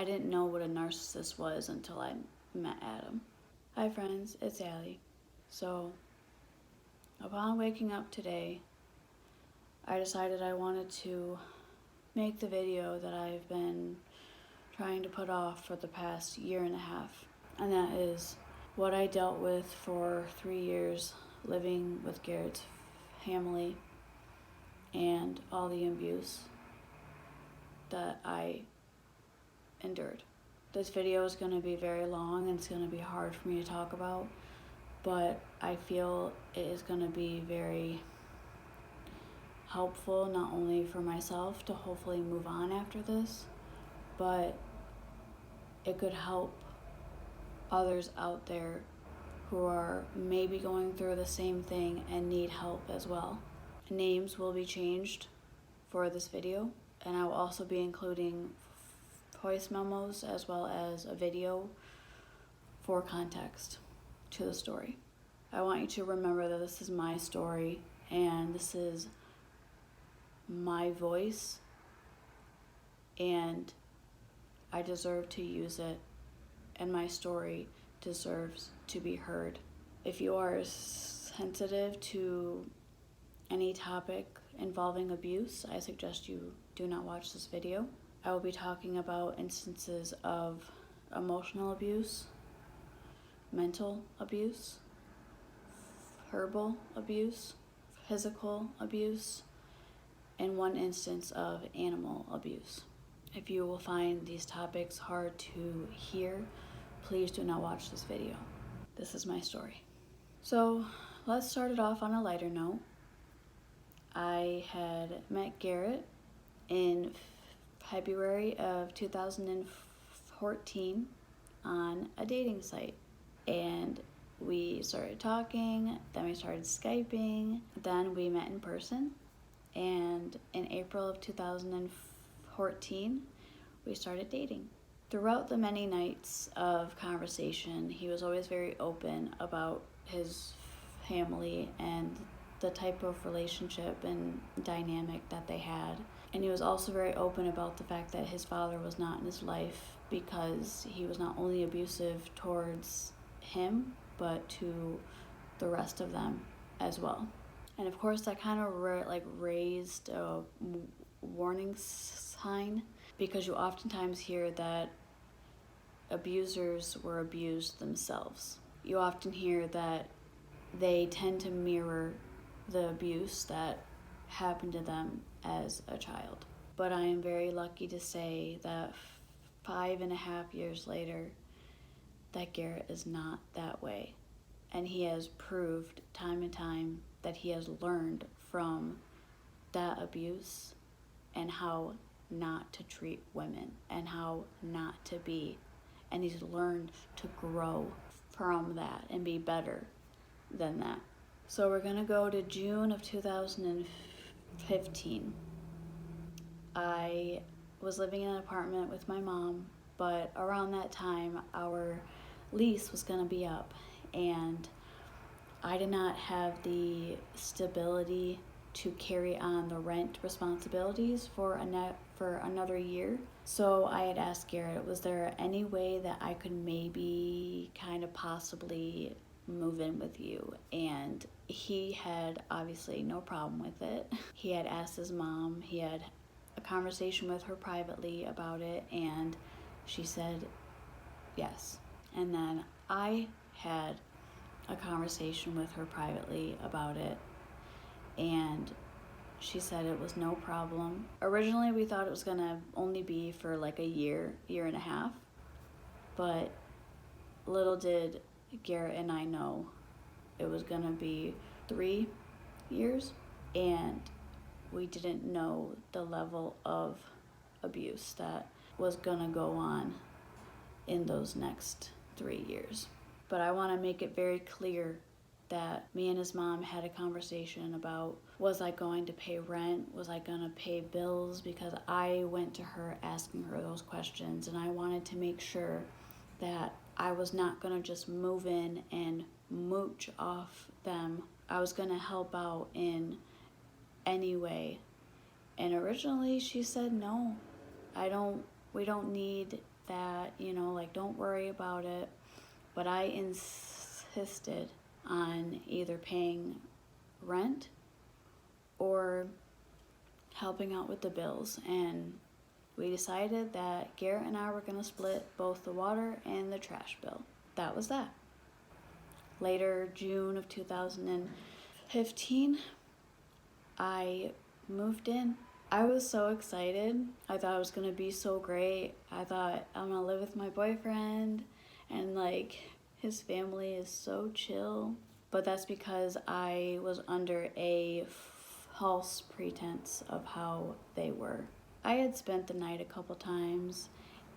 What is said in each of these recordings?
I didn't know what a narcissist was until I met Adam. Hi friends, it's Allie. So, upon waking up today, I decided I wanted to make the video that I've been trying to put off for the past year and a half. And that is what I dealt with for 3 years living with Garrett's family and all the abuse that I endured. This video is going to be very long and it's going to be hard for me to talk about, but I feel it is going to be very helpful, not only for myself to hopefully move on after this, but it could help others out there who are maybe going through the same thing and need help as well. Names will be changed for this video, and I will also be including voice memos as well as a video for context to the story. I want you to remember that this is my story and this is my voice, and I deserve to use it, and my story deserves to be heard. If you are sensitive to any topic involving abuse, I suggest you do not watch this video. I will be talking about instances of emotional abuse, mental abuse, verbal abuse, physical abuse, and one instance of animal abuse. If you will find these topics hard to hear, please do not watch this video. This is my story. So let's start it off on a lighter note. I had met Garrett in February of 2014 on a dating site, and we started talking, then we started Skyping, then we met in person, and in April of 2014 we started dating. Throughout the many nights of conversation, he was always very open about his family and the type of relationship and dynamic that they had. And he was also very open about the fact that his father was not in his life because he was not only abusive towards him, but to the rest of them as well. And of course, that kind of raised a warning sign, because you oftentimes hear that abusers were abused themselves. You often hear that they tend to mirror the abuse that happened to them as a child. But I am very lucky to say that 5.5 years later, that Garrett is not that way. And he has proved time and time that he has learned from that abuse and how not to treat women and how not to be. And he's learned to grow from that and be better than that. So we're gonna go to June of 2015. I was living in an apartment with my mom, but around that time our lease was gonna be up, and I did not have the stability to carry on the rent responsibilities for another year. So I had asked Garrett, was there any way that I could maybe kind of possibly move in with you? And he had obviously no problem with it. He had asked his mom, he had a conversation with her privately about it, and she said yes. And then I had a conversation with her privately about it, and she said it was no problem. Originally we thought it was gonna only be for like a year and a half, but little did Garrett and I know it was gonna be 3 years, and we didn't know the level of abuse that was gonna go on in those next 3 years. But I wanna make it very clear that me and his mom had a conversation about, was I going to pay rent? Was I gonna pay bills? Because I went to her asking her those questions, and I wanted to make sure that I was not gonna just move in and mooch off them. I was gonna help out in any way. And originally she said, no, we don't need that, like, don't worry about it. But I insisted on either paying rent or helping out with the bills. And we decided that Garrett and I were going to split both the water and the trash bill. That was that. Later, June of 2015, I moved in. I was so excited. I thought it was going to be so great. I thought I'm going to live with my boyfriend, and like, his family is so chill. But that's because I was under a false pretense of how they were. I had spent the night a couple times,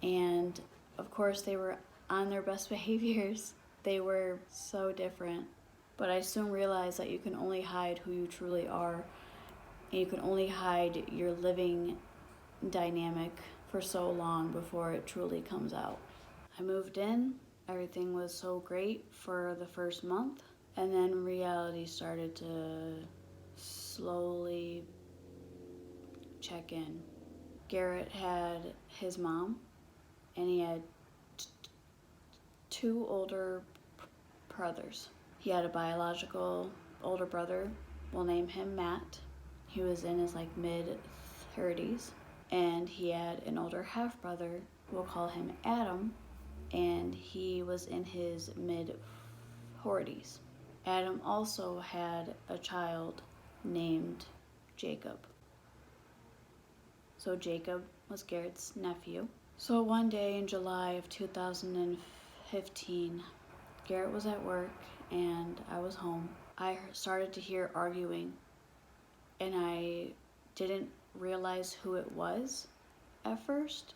and of course they were on their best behaviors. They were so different. But I soon realized that you can only hide who you truly are, and you can only hide your living dynamic for so long before it truly comes out. I moved in. Everything was so great for the first month, and then reality started to slowly check in. Garrett had his mom, and he had two older brothers. He had a biological older brother. We'll name him Matt. He was in his mid-30s. And he had an older half-brother. We'll call him Adam. And he was in his mid-40s. Adam also had a child named Jacob. So Jacob was Garrett's nephew. So one day in July of 2015, Garrett was at work and I was home. I started to hear arguing, and I didn't realize who it was at first,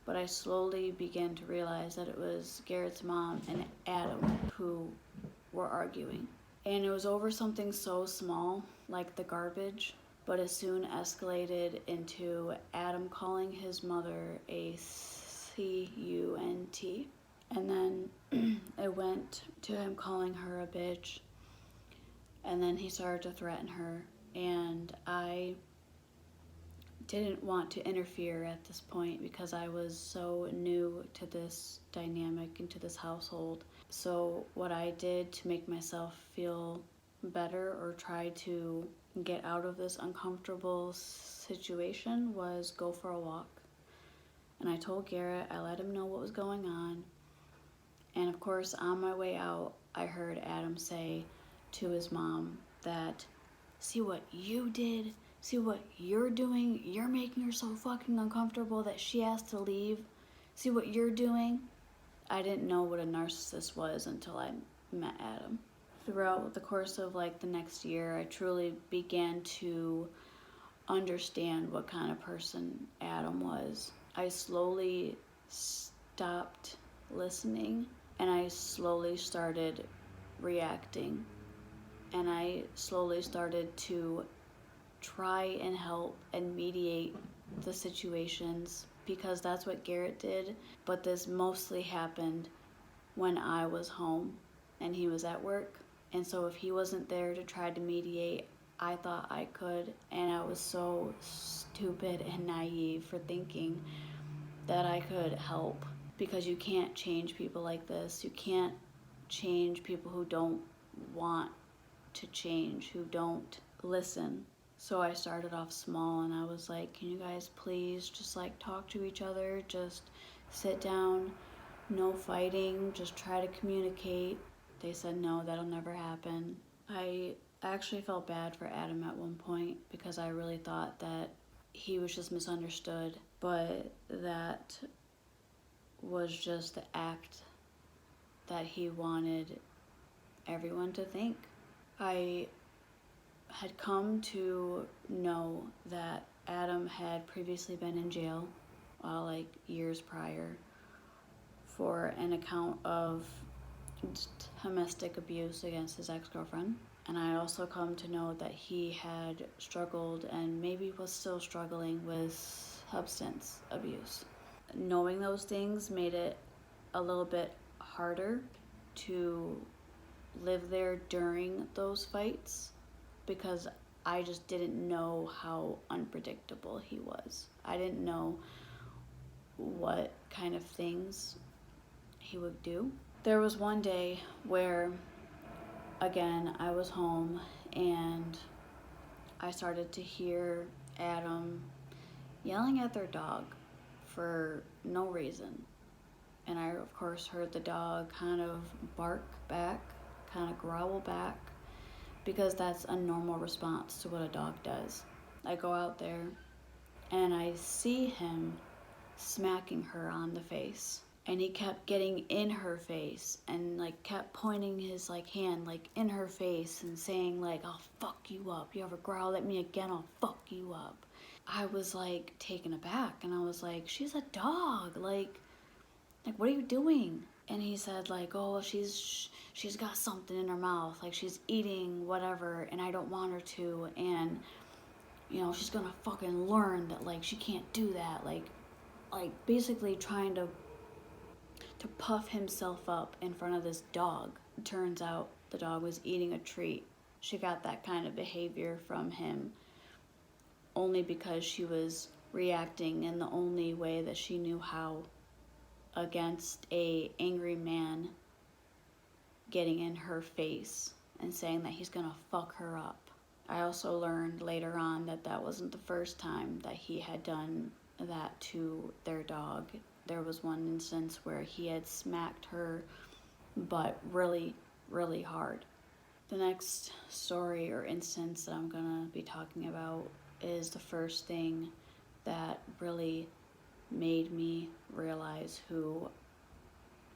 but I slowly began to realize that it was Garrett's mom and Adam who were arguing. And it was over something so small, like the garbage, but it soon escalated into Adam calling his mother a cunt. And then it went to him calling her a bitch. And then he started to threaten her. And I didn't want to interfere at this point because I was so new to this dynamic and to this household. So what I did to make myself feel better or try to get out of this uncomfortable situation was go for a walk. And I told Garrett, I let him know what was going on. And of course, on my way out, I heard Adam say to his mom that, see what you did? See what you're doing? You're making her so fucking uncomfortable that she has to leave. See what you're doing? I didn't know what a narcissist was until I met Adam. Throughout the course of the next year, I truly began to understand what kind of person Adam was. I slowly stopped listening, and I slowly started reacting, and I slowly started to try and help and mediate the situations, because that's what Garrett did. But this mostly happened when I was home and he was at work. And so if he wasn't there to try to mediate, I thought I could. And I was so stupid and naive for thinking that I could help, because you can't change people like this. You can't change people who don't want to change, who don't listen. So I started off small, and I was like, can you guys please just talk to each other, just sit down, no fighting, just try to communicate. They said no, that'll never happen. I actually felt bad for Adam at one point, because I really thought that he was just misunderstood, but that was just the act that he wanted everyone to think. I had come to know that Adam had previously been in jail, years prior, for an account of domestic abuse against his ex-girlfriend. And I also come to know that he had struggled and maybe was still struggling with substance abuse. Knowing those things made it a little bit harder to live there during those fights, because I just didn't know how unpredictable he was. I didn't know what kind of things he would do. There was one day where, again, I was home and I started to hear Adam yelling at their dog for no reason. And I, of course, heard the dog kind of bark back, kind of growl back, because that's a normal response to what a dog does. I go out there and I see him smacking her on the face. And he kept getting in her face and like kept pointing his like hand like in her face and saying like, I'll fuck you up. You ever growl at me again, I'll fuck you up. I was like taken aback and I was like, she's a dog. Like what are you doing? And he said like, oh, she's got something in her mouth, like she's eating whatever and I don't want her to, and you know, she's gonna fucking learn that like she can't do that, like basically trying to puff himself up in front of this dog. It turns out the dog was eating a treat. She got that kind of behavior from him only because she was reacting in the only way that she knew how against a angry man getting in her face and saying that he's gonna fuck her up. I also learned later on that that wasn't the first time that he had done that to their dog. There was one instance where he had smacked her, but really, really hard. The next story or instance that I'm gonna be talking about is the first thing that really made me realize who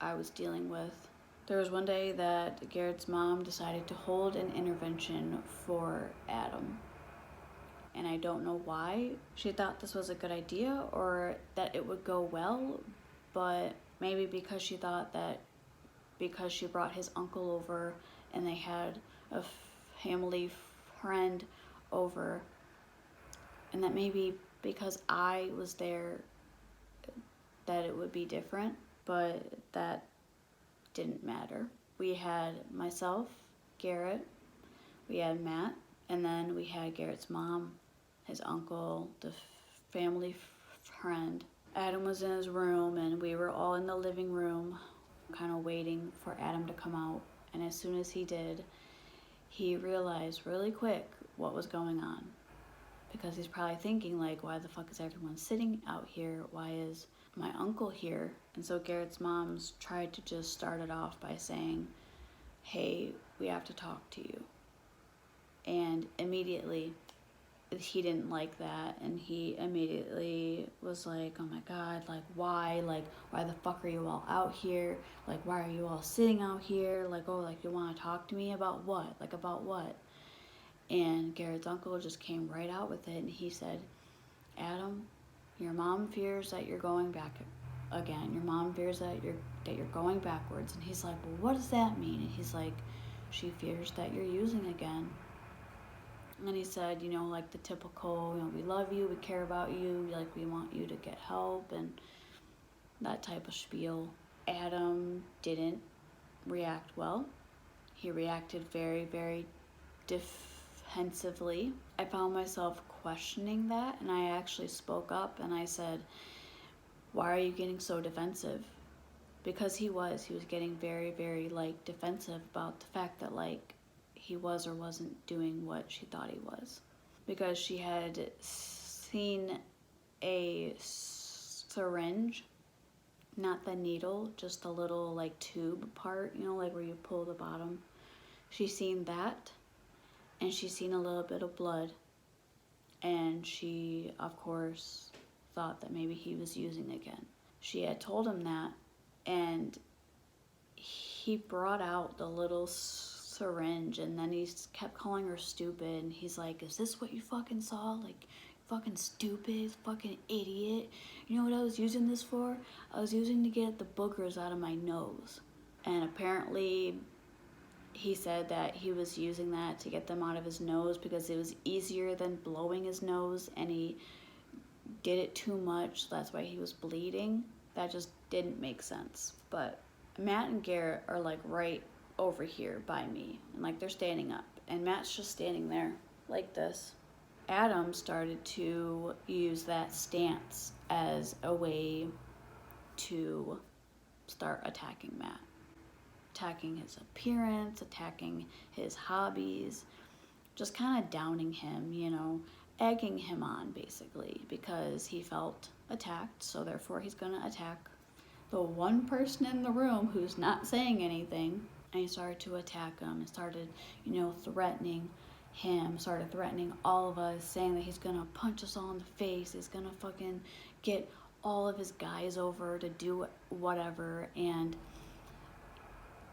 I was dealing with. There was one day that Garrett's mom decided to hold an intervention for Adam. And I don't know why she thought this was a good idea or that it would go well, but maybe because she thought that because she brought his uncle over and they had a family friend over, and that maybe because I was there that it would be different, but that didn't matter. We had myself, Garrett, we had Matt, and then we had Garrett's mom, his uncle, the family friend. Adam was in his room and we were all in the living room kind of waiting for Adam to come out. And as soon as he did, he realized really quick what was going on. Because he's probably thinking like, why the fuck is everyone sitting out here? Why is my uncle here? And so Garrett's mom's tried to just start it off by saying, hey, we have to talk to you. And immediately he didn't like that, and he immediately was like, oh my god, like why the fuck are you all out here, like why are you all sitting out here, like oh, like you want to talk to me about what, like about what? And Garrett's uncle just came right out with it and he said, Adam, your mom fears that you're going back again, your mom fears that you're going backwards. And he's like, well, what does that mean? And he's like, she fears that you're using again. And he said, you know, like the typical, you know, we love you, we care about you, like we want you to get help and that type of spiel. Adam didn't react well. He reacted very, very defensively. I found myself questioning that, and I actually spoke up and I said, why are you getting so defensive? Because he was getting very, very like defensive about the fact that like he was or wasn't doing what she thought he was. Because she had seen a syringe, not the needle, just the little like tube part, you know, like where you pull the bottom. She's seen that, and she's seen a little bit of blood, and she, of course, thought that maybe he was using again. She had told him that, and he brought out the little syringe, and then he kept calling her stupid, and he's like, is this what you fucking saw? Like, fucking stupid, fucking idiot. You know what I was using this for? I was using to get the boogers out of my nose. And apparently he said that he was using that to get them out of his nose because it was easier than blowing his nose, and he did it too much. That's why he was bleeding. That just didn't make sense. But Matt and Garrett are like right over here by me, and like they're standing up, and Matt's just standing there like this. Adam started to use that stance as a way to start attacking Matt, attacking his appearance, attacking his hobbies, just kind of downing him, egging him on basically, because he felt attacked, so therefore he's going to attack the one person in the room who's not saying anything. And he started to attack him and started, threatening him, started threatening all of us, saying that he's gonna punch us all in the face, he's gonna fucking get all of his guys over to do whatever, and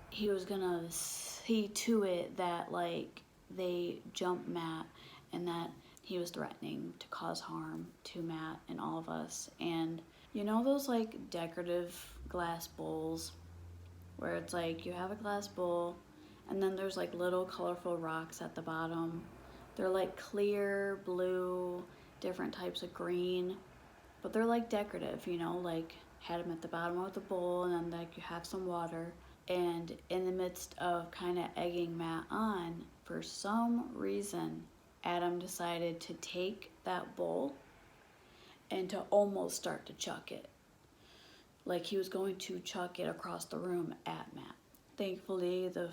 he was gonna see to it that, like, they jump Matt, and that he was threatening to cause harm to Matt and all of us. And those like decorative glass bowls where it's like you have a glass bowl and then there's like little colorful rocks at the bottom. They're like clear, blue, different types of green, but they're like decorative, like had them at the bottom of the bowl, and then like you have some water. And in the midst of kind of egging Matt on, for some reason, Adam decided to take that bowl and to almost start to chuck it. Like he was going to chuck it across the room at Matt. Thankfully, the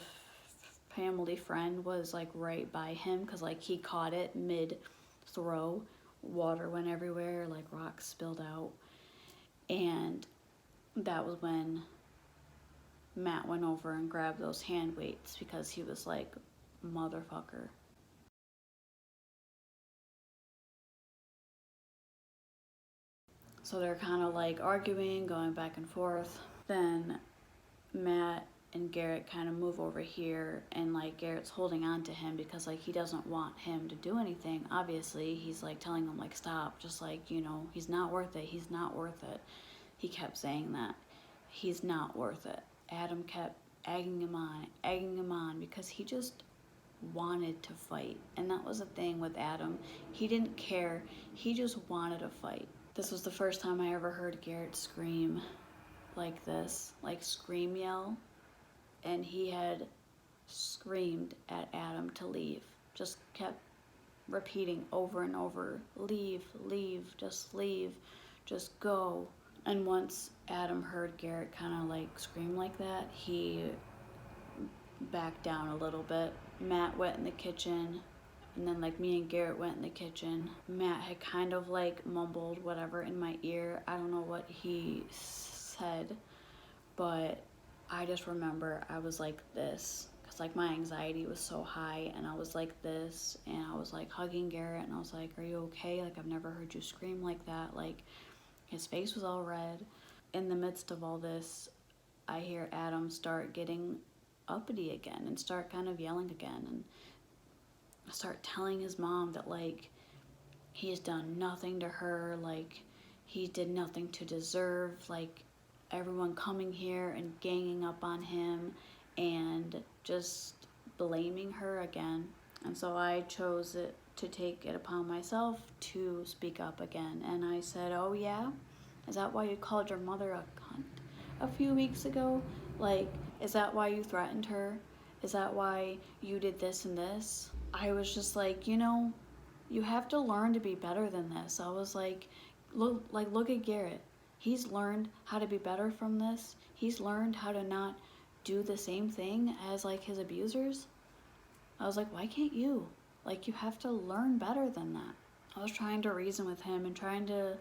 family friend was like right by him, because like he caught it mid-throw. Water went everywhere, like rocks spilled out. And that was when Matt went over and grabbed those hand weights, because he was like, motherfucker. So they're kind of like arguing, going back and forth. Then Matt and Garrett kind of move over here, and like Garrett's holding on to him because like he doesn't want him to do anything. Obviously, he's like telling him like, stop, just like, he's not worth it, he's not worth it. He kept saying that. He's not worth it. Adam kept egging him on because he just wanted to fight. And that was the thing with Adam. He didn't care. He just wanted to fight. This was the first time I ever heard Garrett scream like this, like scream yell. And he had screamed at Adam to leave. Just kept repeating over and over, leave, leave, just go. And once Adam heard Garrett kind of like scream like that, he backed down a little bit. Matt went in the kitchen, and then like me and Garrett went in the kitchen. Matt had kind of like mumbled whatever in my ear. I don't know what he said, but I just remember I was like this, because like my anxiety was so high, and I was like this, and I was like hugging Garrett, and I was like, are you okay? Like, I've never heard you scream like that. Like, his face was all red. In the midst of all this, I hear Adam start getting uppity again and start kind of yelling again, and start telling his mom that like he's done nothing to her, like he did nothing to deserve like everyone coming here and ganging up on him and just blaming her again. And so I chose to take it upon myself to speak up again. And I said, oh yeah? Is that why you called your mother a cunt a few weeks ago? Like, is that why you threatened her? Is that why you did this and this? I was just like, you have to learn to be better than this. I was like, look at Garrett. He's learned how to be better from this. He's learned how to not do the same thing as like his abusers. I was like, why can't you? Like, you have to learn better than that. I was trying to reason with him and trying to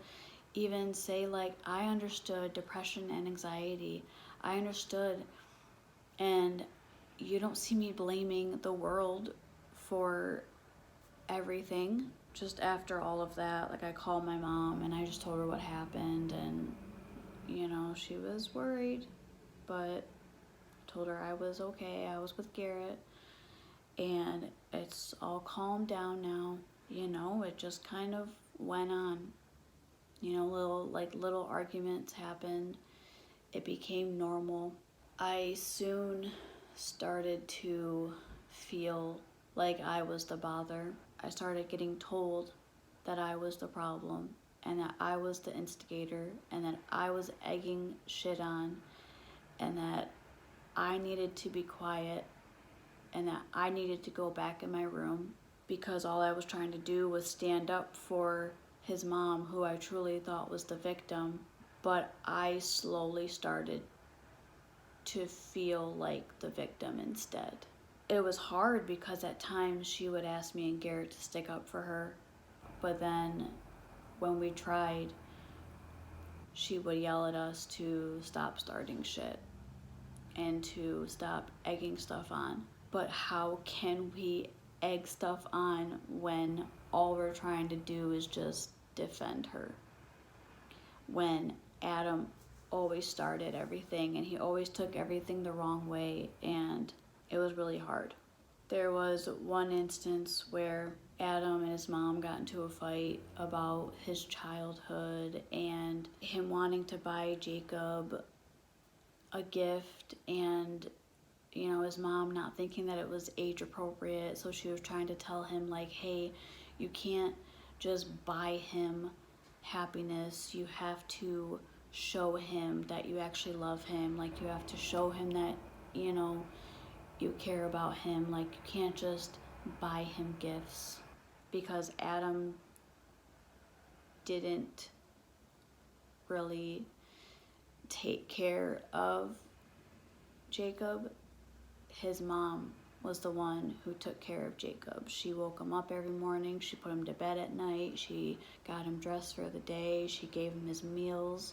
even say like, I understood depression and anxiety. I understood, and you don't see me blaming the world for everything. Just after all of that, like, I called my mom and I just told her what happened, and she was worried, but told her I was okay. I was with Garrett, and it's all calmed down now. It just kind of went on. Little arguments happened. It became normal. I soon started to feel like I was the bother. I started getting told that I was the problem, and that I was the instigator, and that I was egging shit on, and that I needed to be quiet, and that I needed to go back in my room, because all I was trying to do was stand up for his mom, who I truly thought was the victim. but I slowly started to feel like the victim instead. It was hard because at times she would ask me and Garrett to stick up for her, but then when we tried, she would yell at us to stop starting shit and to stop egging stuff on. But how can we egg stuff on when all we're trying to do is just defend her? When Adam always started everything and he always took everything the wrong way, and it was really hard. There was one instance where Adam and his mom got into a fight about his childhood and him wanting to buy Jacob a gift, and his mom not thinking that it was age appropriate, so she was trying to tell him like, hey, you can't just buy him happiness. You have to show him that you actually love him. Like, you have to show him that you care about him. Like, you can't just buy him gifts. Because Adam didn't really take care of Jacob, his mom was the one who took care of Jacob. She woke him up every morning, she put him to bed at night, she got him dressed for the day, she gave him his meals,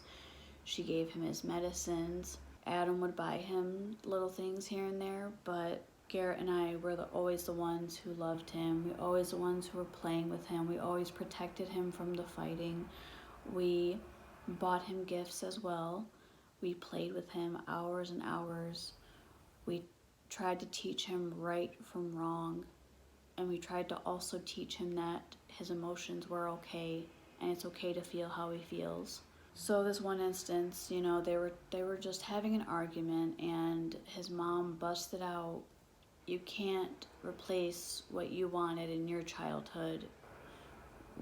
she gave him his medicines. Adam would buy him little things here and there, but Garrett and I were always the ones who loved him. We always the ones who were playing with him. We always protected him from the fighting. We bought him gifts as well. We played with him hours and hours. We tried to teach him right from wrong, and we tried to also teach him that his emotions were okay, and it's okay to feel how he feels. So this one instance, they were just having an argument, and his mom busted out, you can't replace what you wanted in your childhood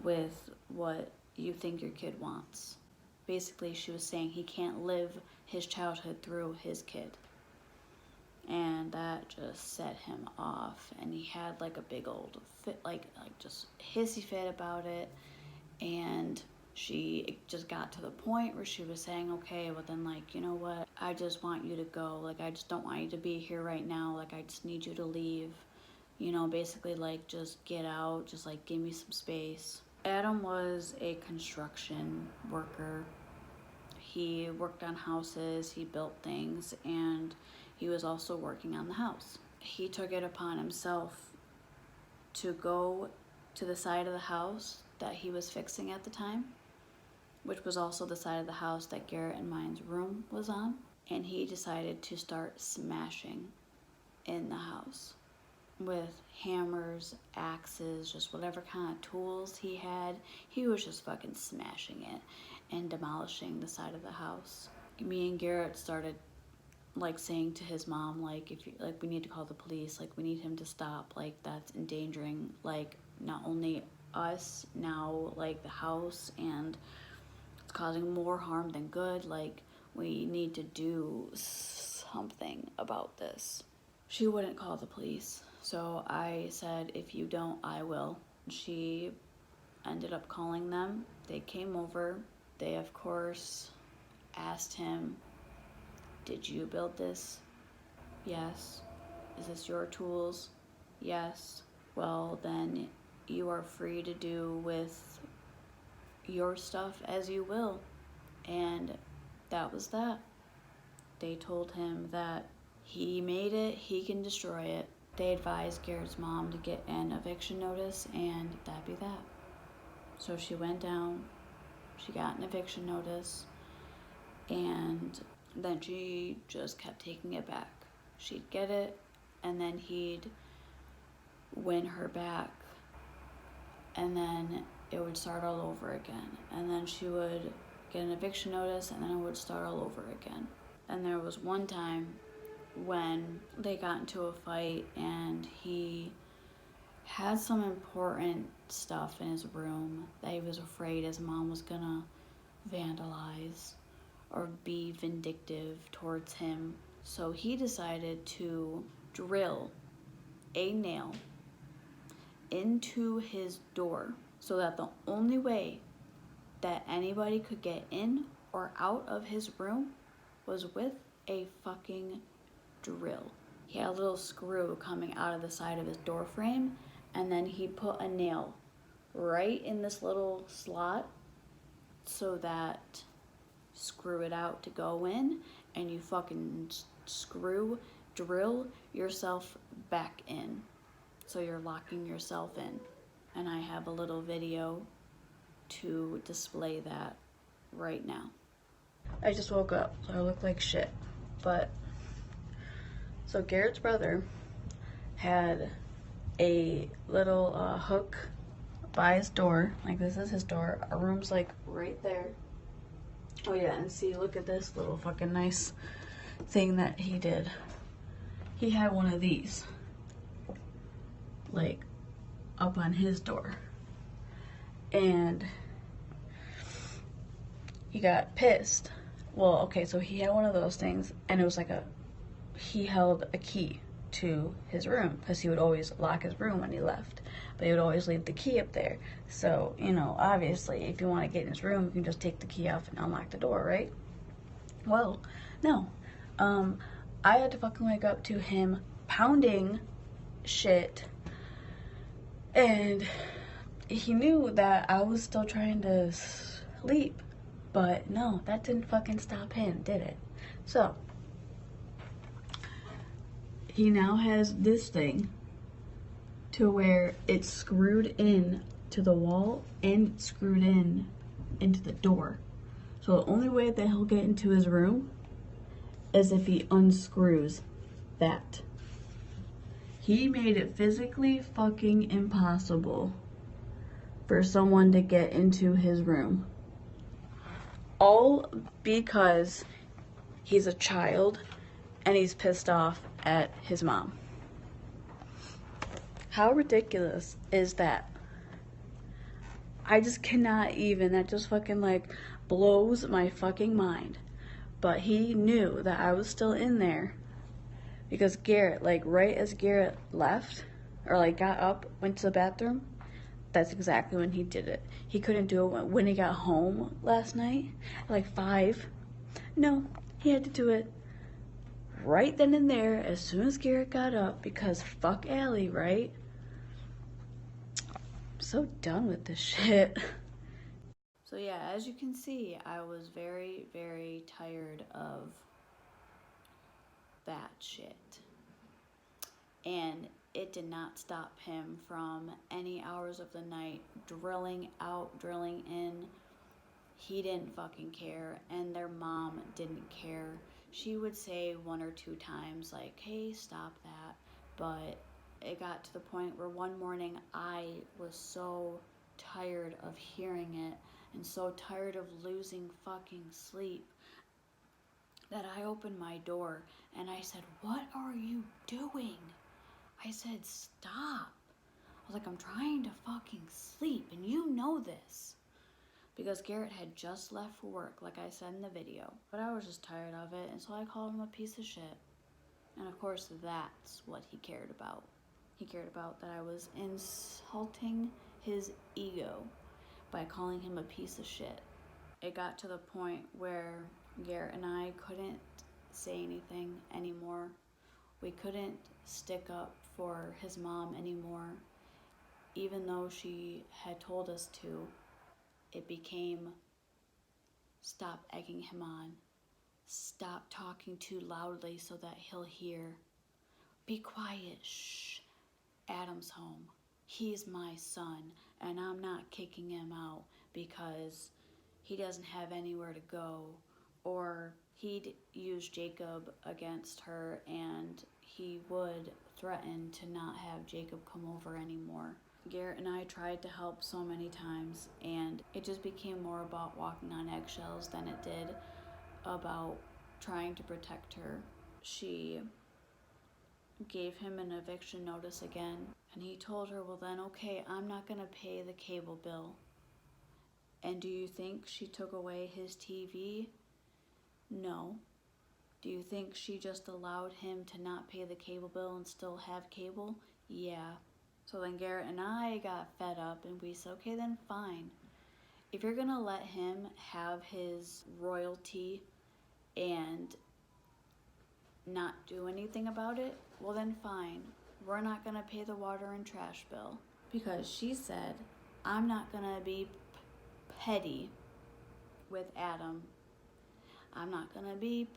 with what you think your kid wants. Basically, she was saying he can't live his childhood through his kid. And that just set him off, and he had like a big old fit, like just hissy fit about it. And she just got to the point where she was saying, okay, well then, like, you know what, I just want you to go. Like, I just don't want you to be here right now. Like, I just need you to leave. Basically, like, just get out. Just, like, give me some space. Adam was a construction worker. He worked on houses, he built things, and he was also working on the house. He took it upon himself to go to the side of the house that he was fixing at the time, which was also the side of the house that Garrett and mine's room was on, and he decided to start smashing in the house with hammers, axes, just whatever kind of tools he had. He was just fucking smashing it and demolishing the side of the house. Me and Garrett started like saying to his mom, like, if you, like, we need to call the police, like, we need him to stop, like, that's endangering, like, not only us, now, like, the house, and it's causing more harm than good. Like, we need to do something about this. She wouldn't call the police, so I said, if you don't, I will. She ended up calling them. They came over. They, of course, asked him, did you build this? Yes. Is this your tools? Yes. Well, then you are free to do with your stuff as you will. And that was that. They told him that he made it, he can destroy it. They advised Garrett's mom to get an eviction notice, and that'd be that. So she went down, she got an eviction notice, and then she just kept taking it back. She'd get it, and then he'd win her back, and then it would start all over again. And then she would get an eviction notice, and then it would start all over again. And there was one time when they got into a fight, and he had some important stuff in his room that he was afraid his mom was gonna vandalize or be vindictive towards him. So he decided to drill a nail into his door so that the only way that anybody could get in or out of his room was with a fucking drill. He had a little screw coming out of the side of his door frame, and then he put a nail right in this little slot so that screw it out to go in, and you fucking drill yourself back in. So you're locking yourself in. And I have a little video to display that right now. I just woke up, so I look like shit. But, so Garrett's brother had a little hook by his door. Like, this is his door. Our room's like right there. Oh yeah, and see, look at this little fucking nice thing that he did. He had one of these, like, up on his door. And he got pissed. Well, okay, so he had one of those things, and it was like he held a key to his room, because he would always lock his room when he left, but he would always leave the key up there. So, you know, obviously, if you want to get in his room, you can just take the key off and unlock the door, right? Well, no. I had to fucking wake up to him pounding shit, and he knew that I was still trying to sleep, but no, that didn't fucking stop him, did it? So, he now has this thing to where it's screwed in to the wall and screwed in into the door. So the only way that he'll get into his room is if he unscrews that. He made it physically fucking impossible for someone to get into his room. All because he's a child and he's pissed off at his mom. How ridiculous is that? I just cannot even, that just fucking like blows my fucking mind. But he knew that I was still in there because Garrett, like right as Garrett left or like got up, went to the bathroom, that's exactly when he did it. He couldn't do it when he got home last night at like 5. No, he had to do it right then and there as soon as Garrett got up, because fuck Allie, right? I'm so done with this shit. So yeah, as you can see, I was very, very tired of that shit. And it did not stop him from any hours of the night drilling out, drilling in. He didn't fucking care, and their mom didn't care. She would say 1 or 2 times, like, hey, stop that. But it got to the point where one morning I was so tired of hearing it and so tired of losing fucking sleep that I opened my door and I said, what are you doing? I said, stop. I was like, I'm trying to fucking sleep, and you know this. Because Garrett had just left for work, like I said in the video. But I was just tired of it, and so I called him a piece of shit. And of course, that's what he cared about. He cared about that I was insulting his ego by calling him a piece of shit. It got to the point where Garrett and I couldn't say anything anymore. We couldn't stick up for his mom anymore, even though she had told us to. It became, stop egging him on. Stop talking too loudly so that he'll hear. Be quiet, shh. Adam's home. He's my son, and I'm not kicking him out because he doesn't have anywhere to go, or he'd use Jacob against her, and he would threaten to not have Jacob come over anymore. Garrett and I tried to help so many times, and it just became more about walking on eggshells than it did about trying to protect her. She gave him an eviction notice again, and he told her, well then, okay, I'm not gonna pay the cable bill. And do you think she took away his TV? No. Do you think she just allowed him to not pay the cable bill and still have cable? Yeah. So then Garrett and I got fed up, and we said, okay then fine. if you're gonna let him have his royalty and not do anything about it, well then fine. We're not gonna pay the water and trash bill. Because she said, I'm not gonna be petty with Adam. I'm not gonna be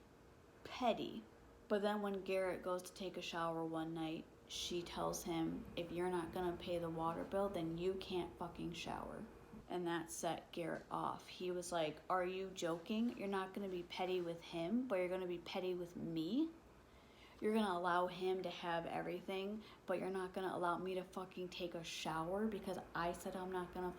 petty. But then when Garrett goes to take a shower one night, she tells him, if you're not gonna pay the water bill, then you can't fucking shower. And that set Garrett off. He was like, are you joking? You're not gonna be petty with him, but you're gonna be petty with me? You're gonna allow him to have everything, but you're not gonna allow me to fucking take a shower because I said I'm not gonna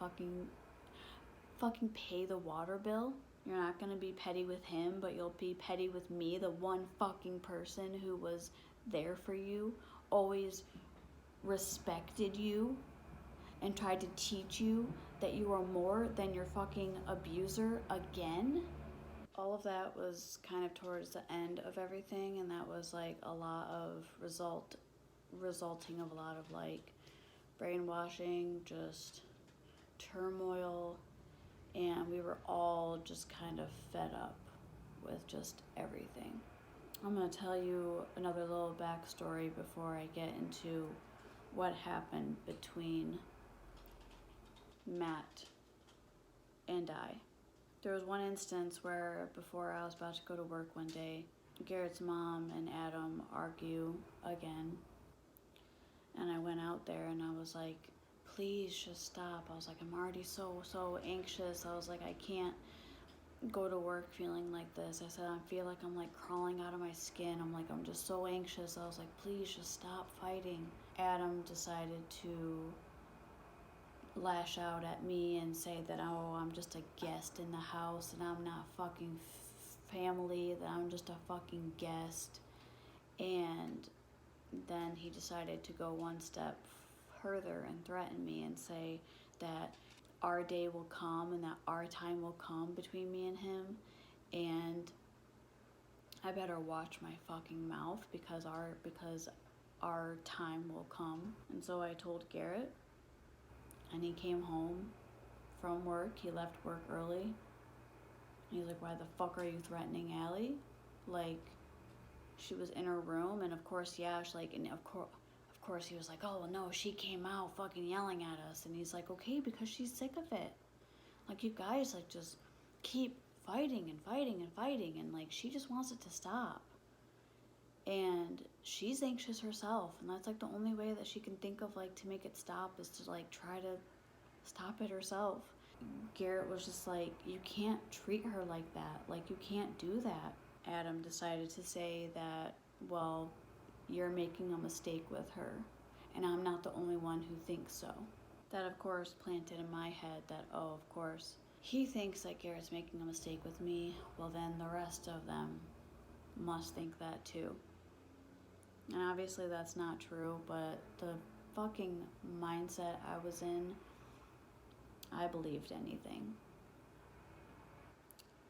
fucking pay the water bill? You're not gonna be petty with him, but you'll be petty with me, the one fucking person who was there for you, always respected you, and tried to teach you that you are more than your fucking abuser again? All of that was kind of towards the end of everything, and that was like a lot of resulting of a lot of like brainwashing, just turmoil, and we were all just kind of fed up with just everything. I'm going to tell you another little backstory before I get into what happened between Matt and I. There was one instance where before I was about to go to work one day, Garrett's mom and Adam argue again. And I went out there and I was like, please just stop. I was like, I'm already so anxious. I was like, I can't go to work feeling like this. I said, I feel like I'm like crawling out of my skin. I'm like, I'm just so anxious. I was like, please just stop fighting. Adam decided to lash out at me and say that, oh, I'm just a guest in the house and I'm not fucking family, that I'm just a fucking guest. And then he decided to go one step further and threaten me and say that our day will come and that our time will come between me and him, and I better watch my fucking mouth because our time will come. And so I told Garrett, and he came home from work. He left work early. And he's like, why the fuck are you threatening Allie? Like, she was in her room, and of course, yeah, she's like, and of course he was like, oh, well, no, she came out fucking yelling at us. And he's like, okay, because she's sick of it. Like, you guys, like, just keep fighting and fighting and fighting, and, like, she just wants it to stop. And she's anxious herself, and that's, like, the only way that she can think of, like, to make it stop is to, like, try to stop it herself. Garrett was just like, you can't treat her like that. Like, you can't do that. Adam decided to say that, well, you're making a mistake with her, and I'm not the only one who thinks so. That, of course, planted in my head that, oh, of course, he thinks that Garrett's making a mistake with me, well, then the rest of them must think that too. And obviously that's not true, but the fucking mindset I was in, I believed anything.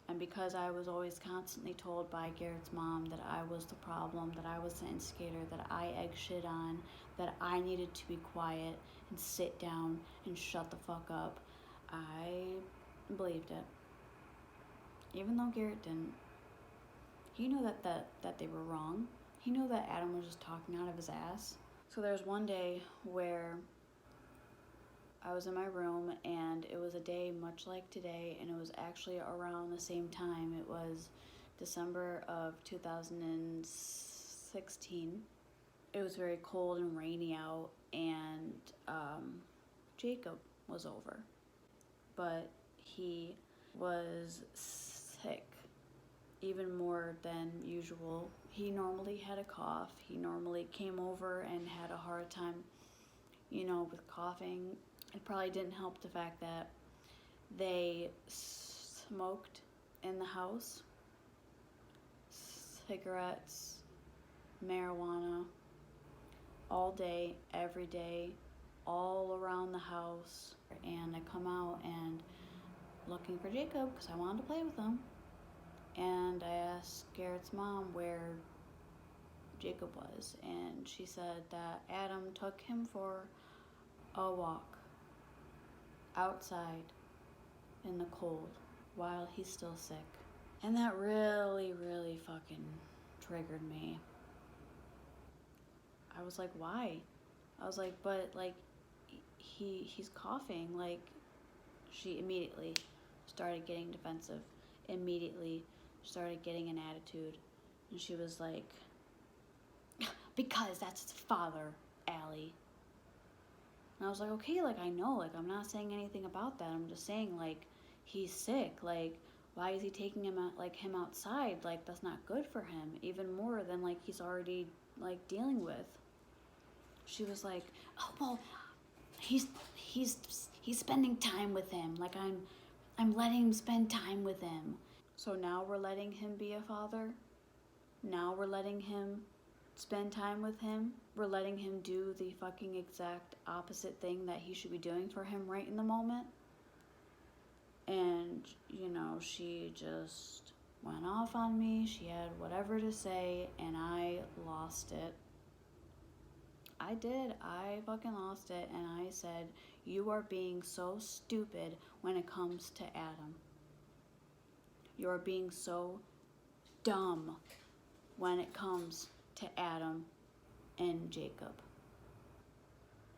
And because I was always constantly told by Garrett's mom that I was the problem, that I was the instigator, that I egg shit on, that I needed to be quiet and sit down and shut the fuck up, I believed it. Even though Garrett didn't. He knew that they were wrong. He knew that Adam was just talking out of his ass. So there's one day where I was in my room, and it was a day much like today, and it was actually around the same time. It was December of 2016. It was very cold and rainy out, and Jacob was over. But he was sick, even more than usual. He normally had a cough. He normally came over and had a hard time, with coughing. It probably didn't help the fact that they smoked in the house, cigarettes, marijuana, all day, every day, all around the house. And I come out and looking for Jacob because I wanted to play with him. And I asked Garrett's mom where Jacob was, and she said that Adam took him for a walk outside in the cold while he's still sick. And that really, really fucking triggered me. I was like, why? I was like, but like, he's coughing. Like, she immediately started getting defensive. Immediately started getting an attitude. And she was like, because that's his father, Allie. And I was like, okay, like, I know, like, I'm not saying anything about that. I'm just saying, like, he's sick. Like, why is he taking him out, like, him outside? Like, that's not good for him. Even more than, like, he's already, like, dealing with. She was like, oh, well, he's spending time with him. Like, I'm letting him spend time with him. So now we're letting him be a father? Now we're letting him spend time with him? We're letting him do the fucking exact opposite thing that he should be doing for him right in the moment? And, you know, she just went off on me. She had whatever to say, and I lost it. I did. I fucking lost it, and I said, you are being so stupid when it comes to Adam. You are being so dumb when it comes to Adam and Jacob.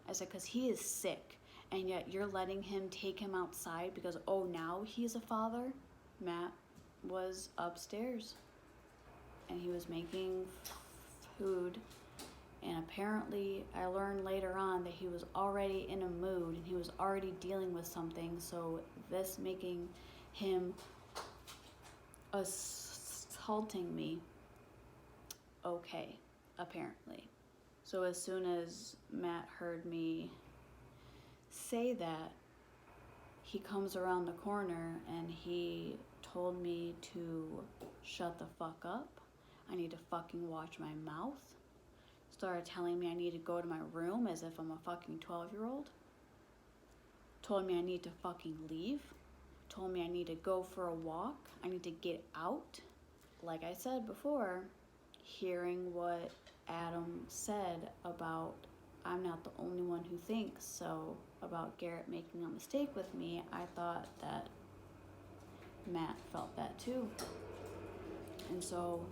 I said, because he is sick, and yet you're letting him take him outside because, oh, now he's a father? Matt was upstairs, and he was making food, and apparently I learned later on that he was already in a mood, and he was already dealing with something, so this making him assaulting me okay, apparently. So as soon as Matt heard me say that, he comes around the corner and he told me to shut the fuck up. I need to fucking watch my mouth. Started telling me I need to go to my room as if I'm a fucking 12-year-old. Told me I need to fucking leave. Told me I need to go for a walk. I need to get out. Like I said before, hearing what Adam said about I'm not the only one who thinks so about Garrett making a mistake with me, I thought that Matt felt that too. And so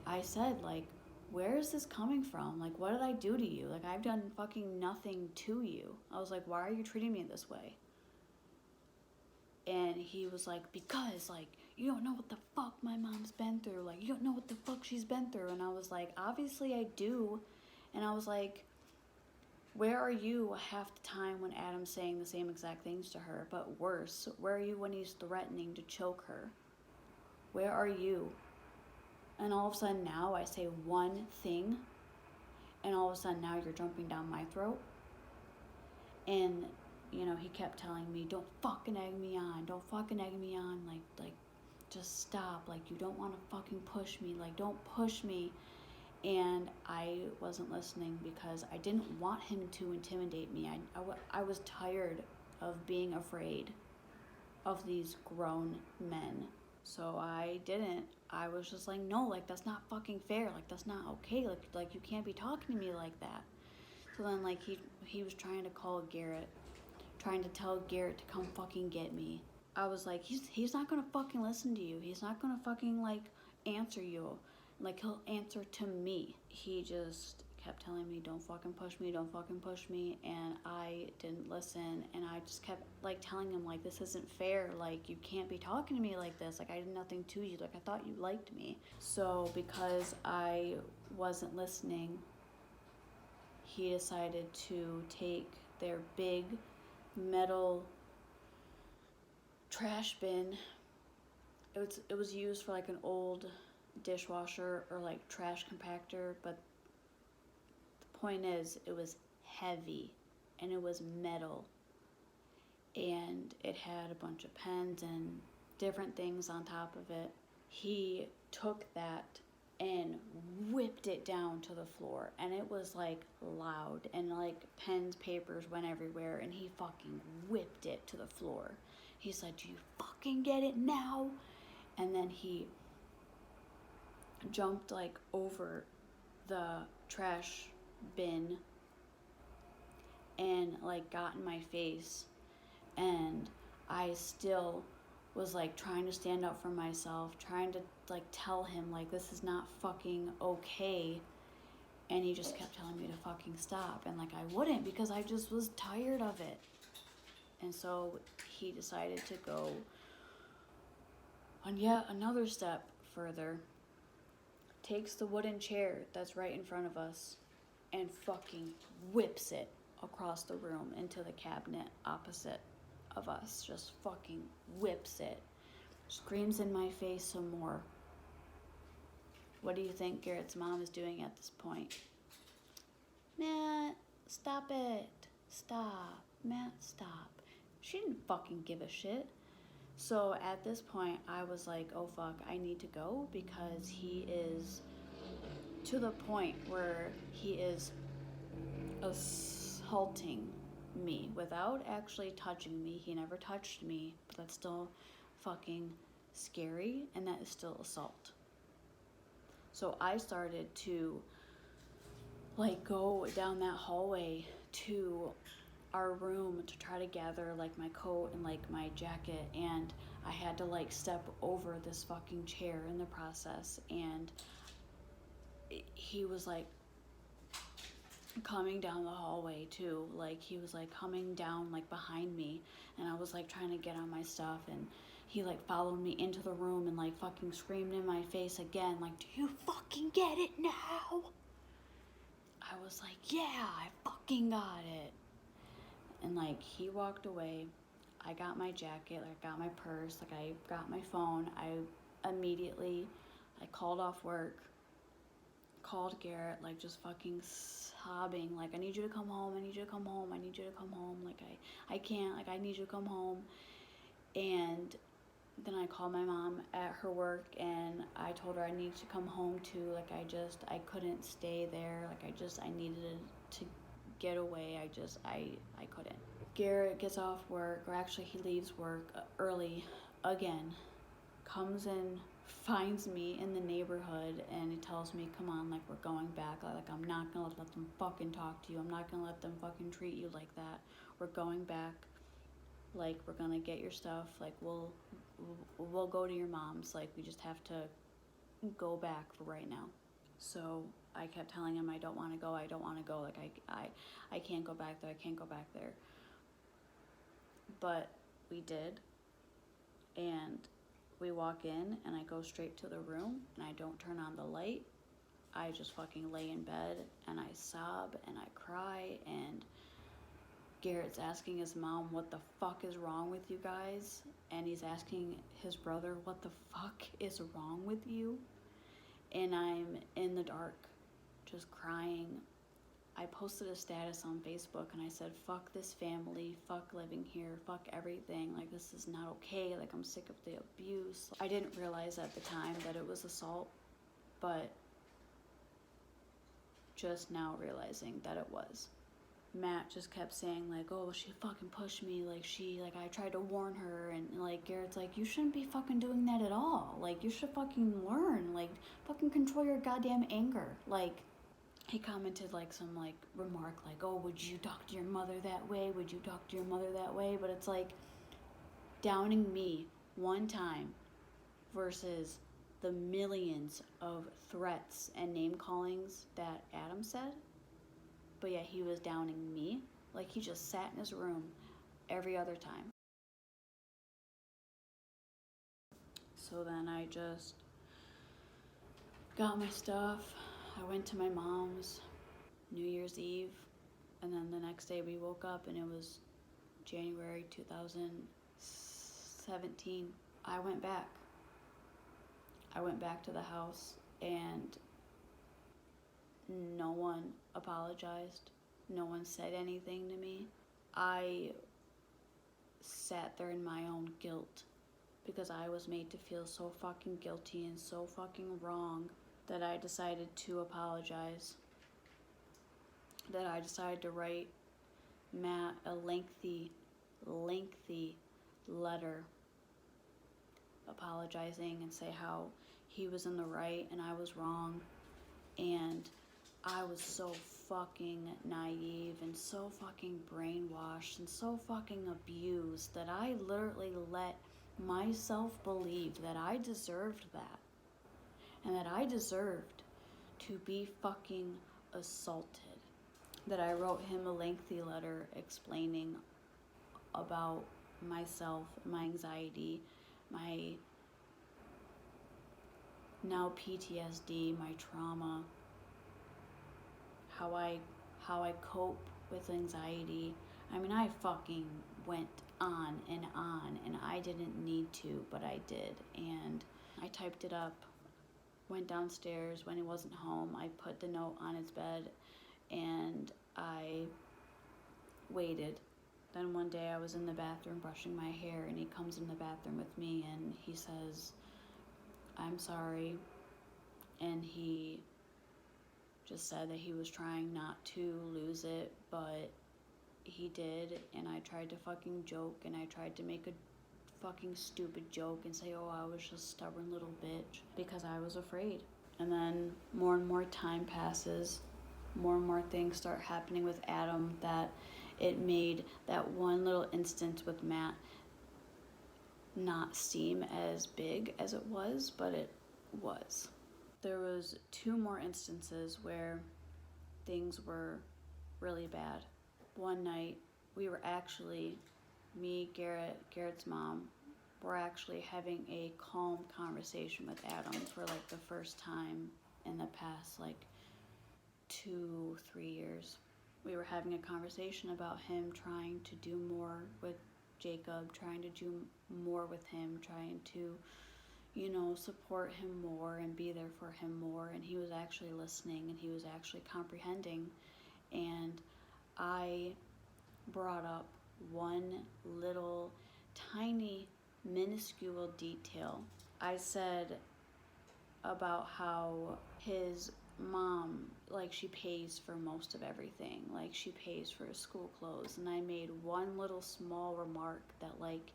I said, like, where is this coming from? Like, what did I do to you? Like, I've done fucking nothing to you. I was like, why are you treating me this way? And he was like, because, like, you don't know what the fuck my mom's been through. Like, you don't know what the fuck she's been through. And I was like, obviously I do. And I was like, where are you half the time when Adam's saying the same exact things to her, but worse? Where are you when he's threatening to choke her? Where are you? And all of a sudden now I say one thing, and all of a sudden now you're jumping down my throat. And, you know, he kept telling me, don't fucking egg me on. Don't fucking egg me on. Like, just stop. Like, you don't want to fucking push me. Like, don't push me. And I wasn't listening because I didn't want him to intimidate me. I was tired of being afraid of these grown men. So I didn't. I was just like, no, like, that's not fucking fair. Like, that's not okay. Like you can't be talking to me like that. So then, like, he was trying to call Garrett, trying to tell Garrett to come fucking get me. I was like, he's not gonna fucking listen to you. He's not gonna fucking, like, answer you. Like, he'll answer to me. He just kept telling me, don't fucking push me, don't fucking push me. And I didn't listen. And I just kept, like, telling him, like, this isn't fair. Like, you can't be talking to me like this. Like, I did nothing to you. Like, I thought you liked me. So because I wasn't listening, he decided to take their big metal trash bin. It was used for, like, an old dishwasher or, like, trash compactor, but the point is it was heavy and it was metal and it had a bunch of pens and different things on top of it. He took that and whipped it down to the floor, and it was, like, loud, and, like, pens, papers went everywhere, and he fucking whipped it to the floor. He said, do you fucking get it now? And then he jumped, like, over the trash bin and, like, got in my face, and I still was like trying to stand up for myself, trying to like tell him like this is not fucking okay, and he just kept telling me to fucking stop, and like I wouldn't because I just was tired of it. And so he decided to go on yet another step further, takes the wooden chair that's right in front of us and fucking whips it across the room into the cabinet opposite of us. Just fucking whips it. Screams in my face some more. What do you think Garrett's mom is doing at this point? Matt, stop it. Stop. Matt, stop. She didn't fucking give a shit. So at this point, I was like, oh fuck, I need to go because he is to the point where he is assaulting me without actually touching me. He never touched me, but that's still fucking scary, and that is still assault. So I started to like go down that hallway to our room to try to gather like my coat and like my jacket, and I had to like step over this fucking chair in the process, and he was like coming down the hallway too, like he was like coming down like behind me, and I was like trying to get on my stuff, and he like followed me into the room and like fucking screamed in my face again like, do you fucking get it now? I was like, yeah, I fucking got it. And like he walked away. I got my jacket, like I got my purse, like I got my phone. I called off work, called Garrett, like just fucking sobbing, like I need you to come home, I need you to come home, I need you to come home, like I can't, like I need you to come home. And then I called my mom at her work, and I told her I needed to come home too, like I couldn't stay there, like I needed to get away, I couldn't. Garrett gets off work, or actually he leaves work early again, comes in, finds me in the neighborhood, and he tells me, come on, like we're going back, like I'm not gonna let them fucking talk to you, I'm not gonna let them fucking treat you like that, we're going back, like we're gonna get your stuff, like we'll go to your mom's, like we just have to go back for right now. So I kept telling him I don't want to go, like I can't go back there, I can't go back there. But we did, and we walk in, and I go straight to the room, and I don't turn on the light. I just fucking lay in bed, and I sob, and I cry, and Garrett's asking his mom, what the fuck is wrong with you guys? And he's asking his brother, what the fuck is wrong with you? And I'm in the dark, just crying. I posted a status on Facebook and I said, fuck this family, fuck living here, fuck everything, like this is not okay, like I'm sick of the abuse. I didn't realize at the time that it was assault, but just now realizing that it was. Matt just kept saying like, oh, she fucking pushed me, like I tried to warn her, and like Garrett's like, you shouldn't be fucking doing that at all, like you should fucking learn, like fucking control your goddamn anger. Like he commented like some like remark like, oh, would you talk to your mother that way, would you talk to your mother that way? But it's like downing me one time versus the millions of threats and name callings that Adam said. But yeah, he was downing me. Like he just sat in his room every other time. So then I just got my stuff. I went to my mom's New Year's Eve. And then the next day we woke up and it was January 2017. I went back. I went back to the house and no one apologized. No one said anything to me. I sat there in my own guilt because I was made to feel so fucking guilty and so fucking wrong that I decided to apologize. That I decided to write Matt a lengthy letter apologizing and say how he was in the right and I was wrong, and I was so fucking naive and so fucking brainwashed and so fucking abused that I literally let myself believed that I deserved that. And that I deserved to be fucking assaulted. That I wrote him a lengthy letter explaining about myself, my anxiety, my now PTSD, my trauma, how I cope with anxiety. I mean, I fucking went on, and I didn't need to, but I did. And I typed it up, went downstairs when he wasn't home. I put the note on his bed, and I waited. Then one day I was in the bathroom brushing my hair, and he comes in the bathroom with me, and he says, "I'm sorry." And he just said that he was trying not to lose it, but he did. And I tried to fucking joke, and I tried to make a fucking stupid joke and say, "Oh, I was just a stubborn little bitch," because I was afraid. And then more and more time passes, more and more things start happening with Adam, that it made that one little instance with Matt not seem as big as it was, but it was. There was 2 more instances where things were really bad. One night, we were actually, me, Garrett's mom, were actually having a calm conversation with Adam for like the first time in the past like 2-3 years. We were having a conversation about him trying to do more with Jacob, trying to do more with him, trying to, support him more and be there for him more. And he was actually listening, and he was actually comprehending. And I brought up one little tiny minuscule detail. I said about how his mom, like, she pays for most of everything. Like, she pays for his school clothes. And I made one little small remark that, like,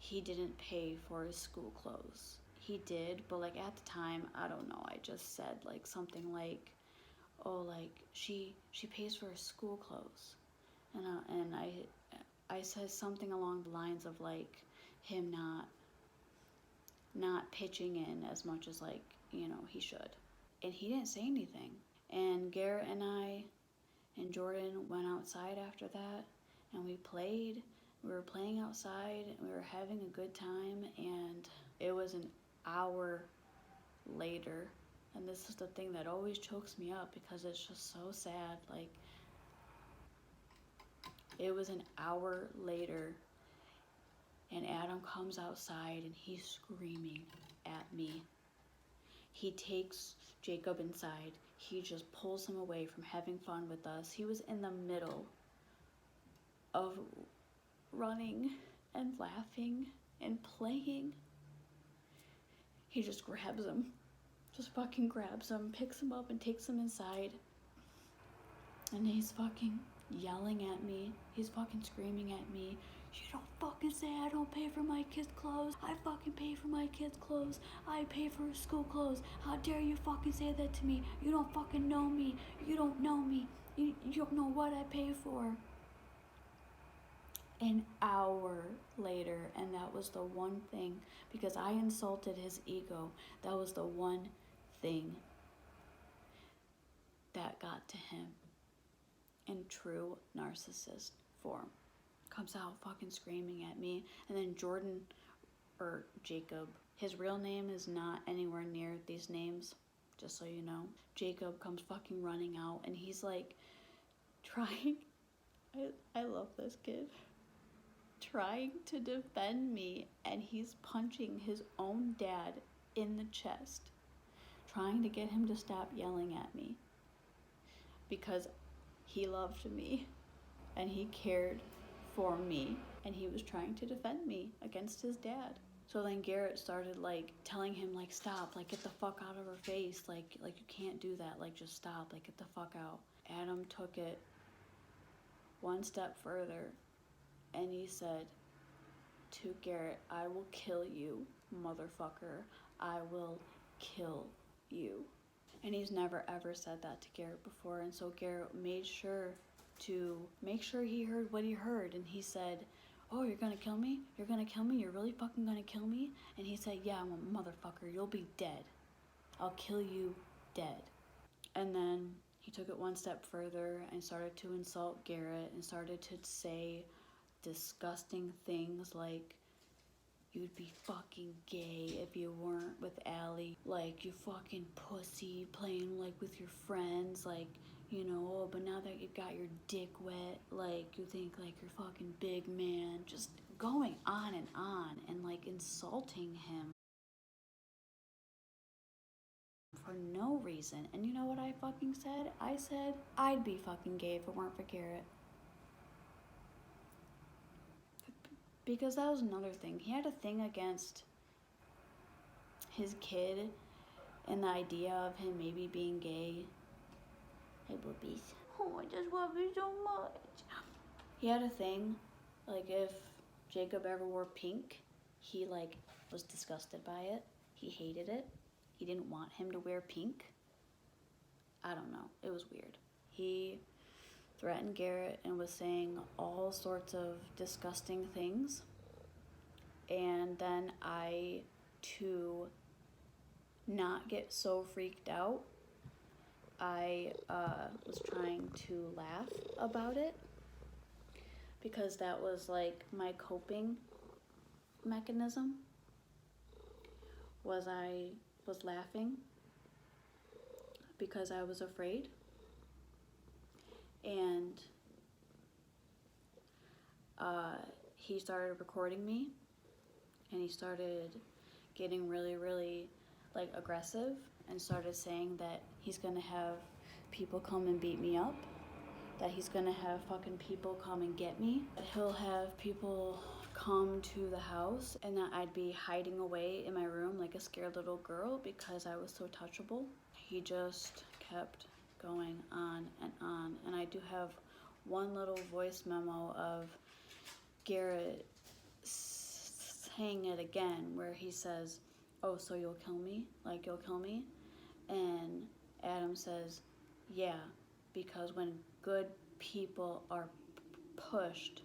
he didn't pay for his school clothes. He did, but, like, at the time, I don't know, I just said, like, something like, "Oh, like, she pays for her school clothes." And I said something along the lines of, like, him not pitching in as much as, like, he should. And he didn't say anything. And Garrett and I and Jordan went outside after that, and we played. We were playing outside, and we were having a good time. And it was an hour later, and this is the thing that always chokes me up because it's just so sad. Like, it was an hour later, and Adam comes outside, and he's screaming at me. He takes Jacob inside. He just pulls him away from having fun with us. He was in the middle of running and laughing and playing. He just grabs him. Just fucking grabs him, picks him up, and takes him inside. And he's fucking yelling at me. He's fucking screaming at me. "You don't fucking say I don't pay for my kids' clothes. I fucking pay for my kids' clothes. I pay for his school clothes. How dare you fucking say that to me? You don't fucking know me. You don't know me. You don't know what I pay for." An hour later, and that was the one thing, because I insulted his ego, that was the one thing that got to him in true narcissist form. Comes out fucking screaming at me. And then Jordan, or Jacob, his real name is not anywhere near these names, just so you know. Jacob comes fucking running out, and he's like trying, I love this kid, trying to defend me, and he's punching his own dad in the chest, trying to get him to stop yelling at me, because he loved me and he cared for me, and he was trying to defend me against his dad. So then Garrett started like telling him, like, "Stop, like, get the fuck out of her face, like you can't do that, like, just stop, like, get the fuck out." Adam took it one step further, and he said to Garrett, "I will kill you, motherfucker. I will kill you." And he's never ever said that to Garrett before. And so Garrett made sure to make sure he heard what he heard. And he said, oh, you're gonna kill me? You're gonna kill me? You're really fucking gonna kill me? And he said, yeah, I'm a motherfucker. You'll be dead. I'll kill you dead. And then he took it one step further and started to insult Garrett and started to say disgusting things like, you'd be fucking gay if you weren't with Allie. Like, you fucking pussy playing, like, with your friends. Like, you know, oh, but now that you've got your dick wet, like, you think, like, you're fucking big man. Just going on and, like, insulting him for no reason. And you know what I fucking said? I said I'd be fucking gay if it weren't for Garrett. Because that was another thing. He had a thing against his kid and the idea of him maybe being gay. Hey, boobies. Oh, I just love you so much. He had a thing, like, if Jacob ever wore pink, he, like, was disgusted by it. He hated it. He didn't want him to wear pink. I don't know. It was weird. He threatened Garrett and was saying all sorts of disgusting things. And then I, to not get so freaked out, I was trying to laugh about it because that was like my coping mechanism. I was laughing because I was afraid. And he started recording me, and he started getting really, really, like, aggressive and started saying that he's gonna have people come and beat me up, that he's gonna have fucking people come and get me, that he'll have people come to the house, and that I'd be hiding away in my room like a scared little girl because I was so touchable. He just kept going on, and I do have one little voice memo of Garrett saying it again where he says, oh, so you'll kill me? Like, you'll kill me? And Adam says, yeah, because when good people are pushed,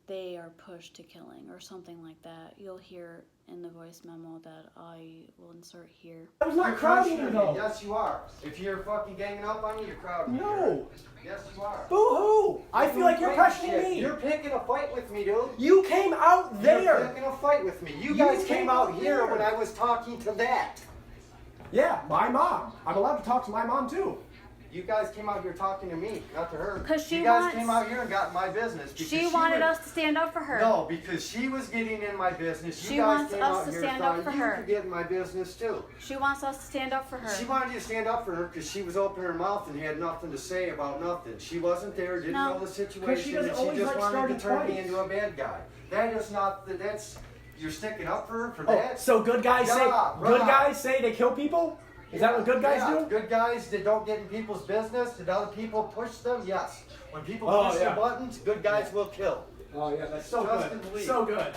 they are pushed to killing, or something like that. You'll hear in the voice memo that I will insert here. I was not crowding you, though. Yes, you are. If you're fucking ganging up on me, you're crowding. No. Yes, you are. Boo-hoo! I feel like you're pressuring me. You're picking a fight with me, dude. You came out there. You're picking a fight with me. You guys came out here when I was talking to that. Yeah, my mom. I'm allowed to talk to my mom, too. You guys came out here talking to me, not to her. Because you guys came out here and got in my business. She wanted us to stand up for her. No, because she was getting in my business. She wants us to stand up for her. You could get in my business too. She wants us to stand up for her. She wanted you to stand up for her because she was opening her mouth and had nothing to say about nothing. She wasn't there, didn't know the situation, and she just wanted to turn me into a bad guy. That is not. That's you're sticking up for her for that. Oh, so good guys say they kill people? Is that what good guys do? Good guys that don't get in people's business, that other people push them, yes. When people push the buttons, good guys will kill. Oh yeah, that's so Trust good. and believe. So good.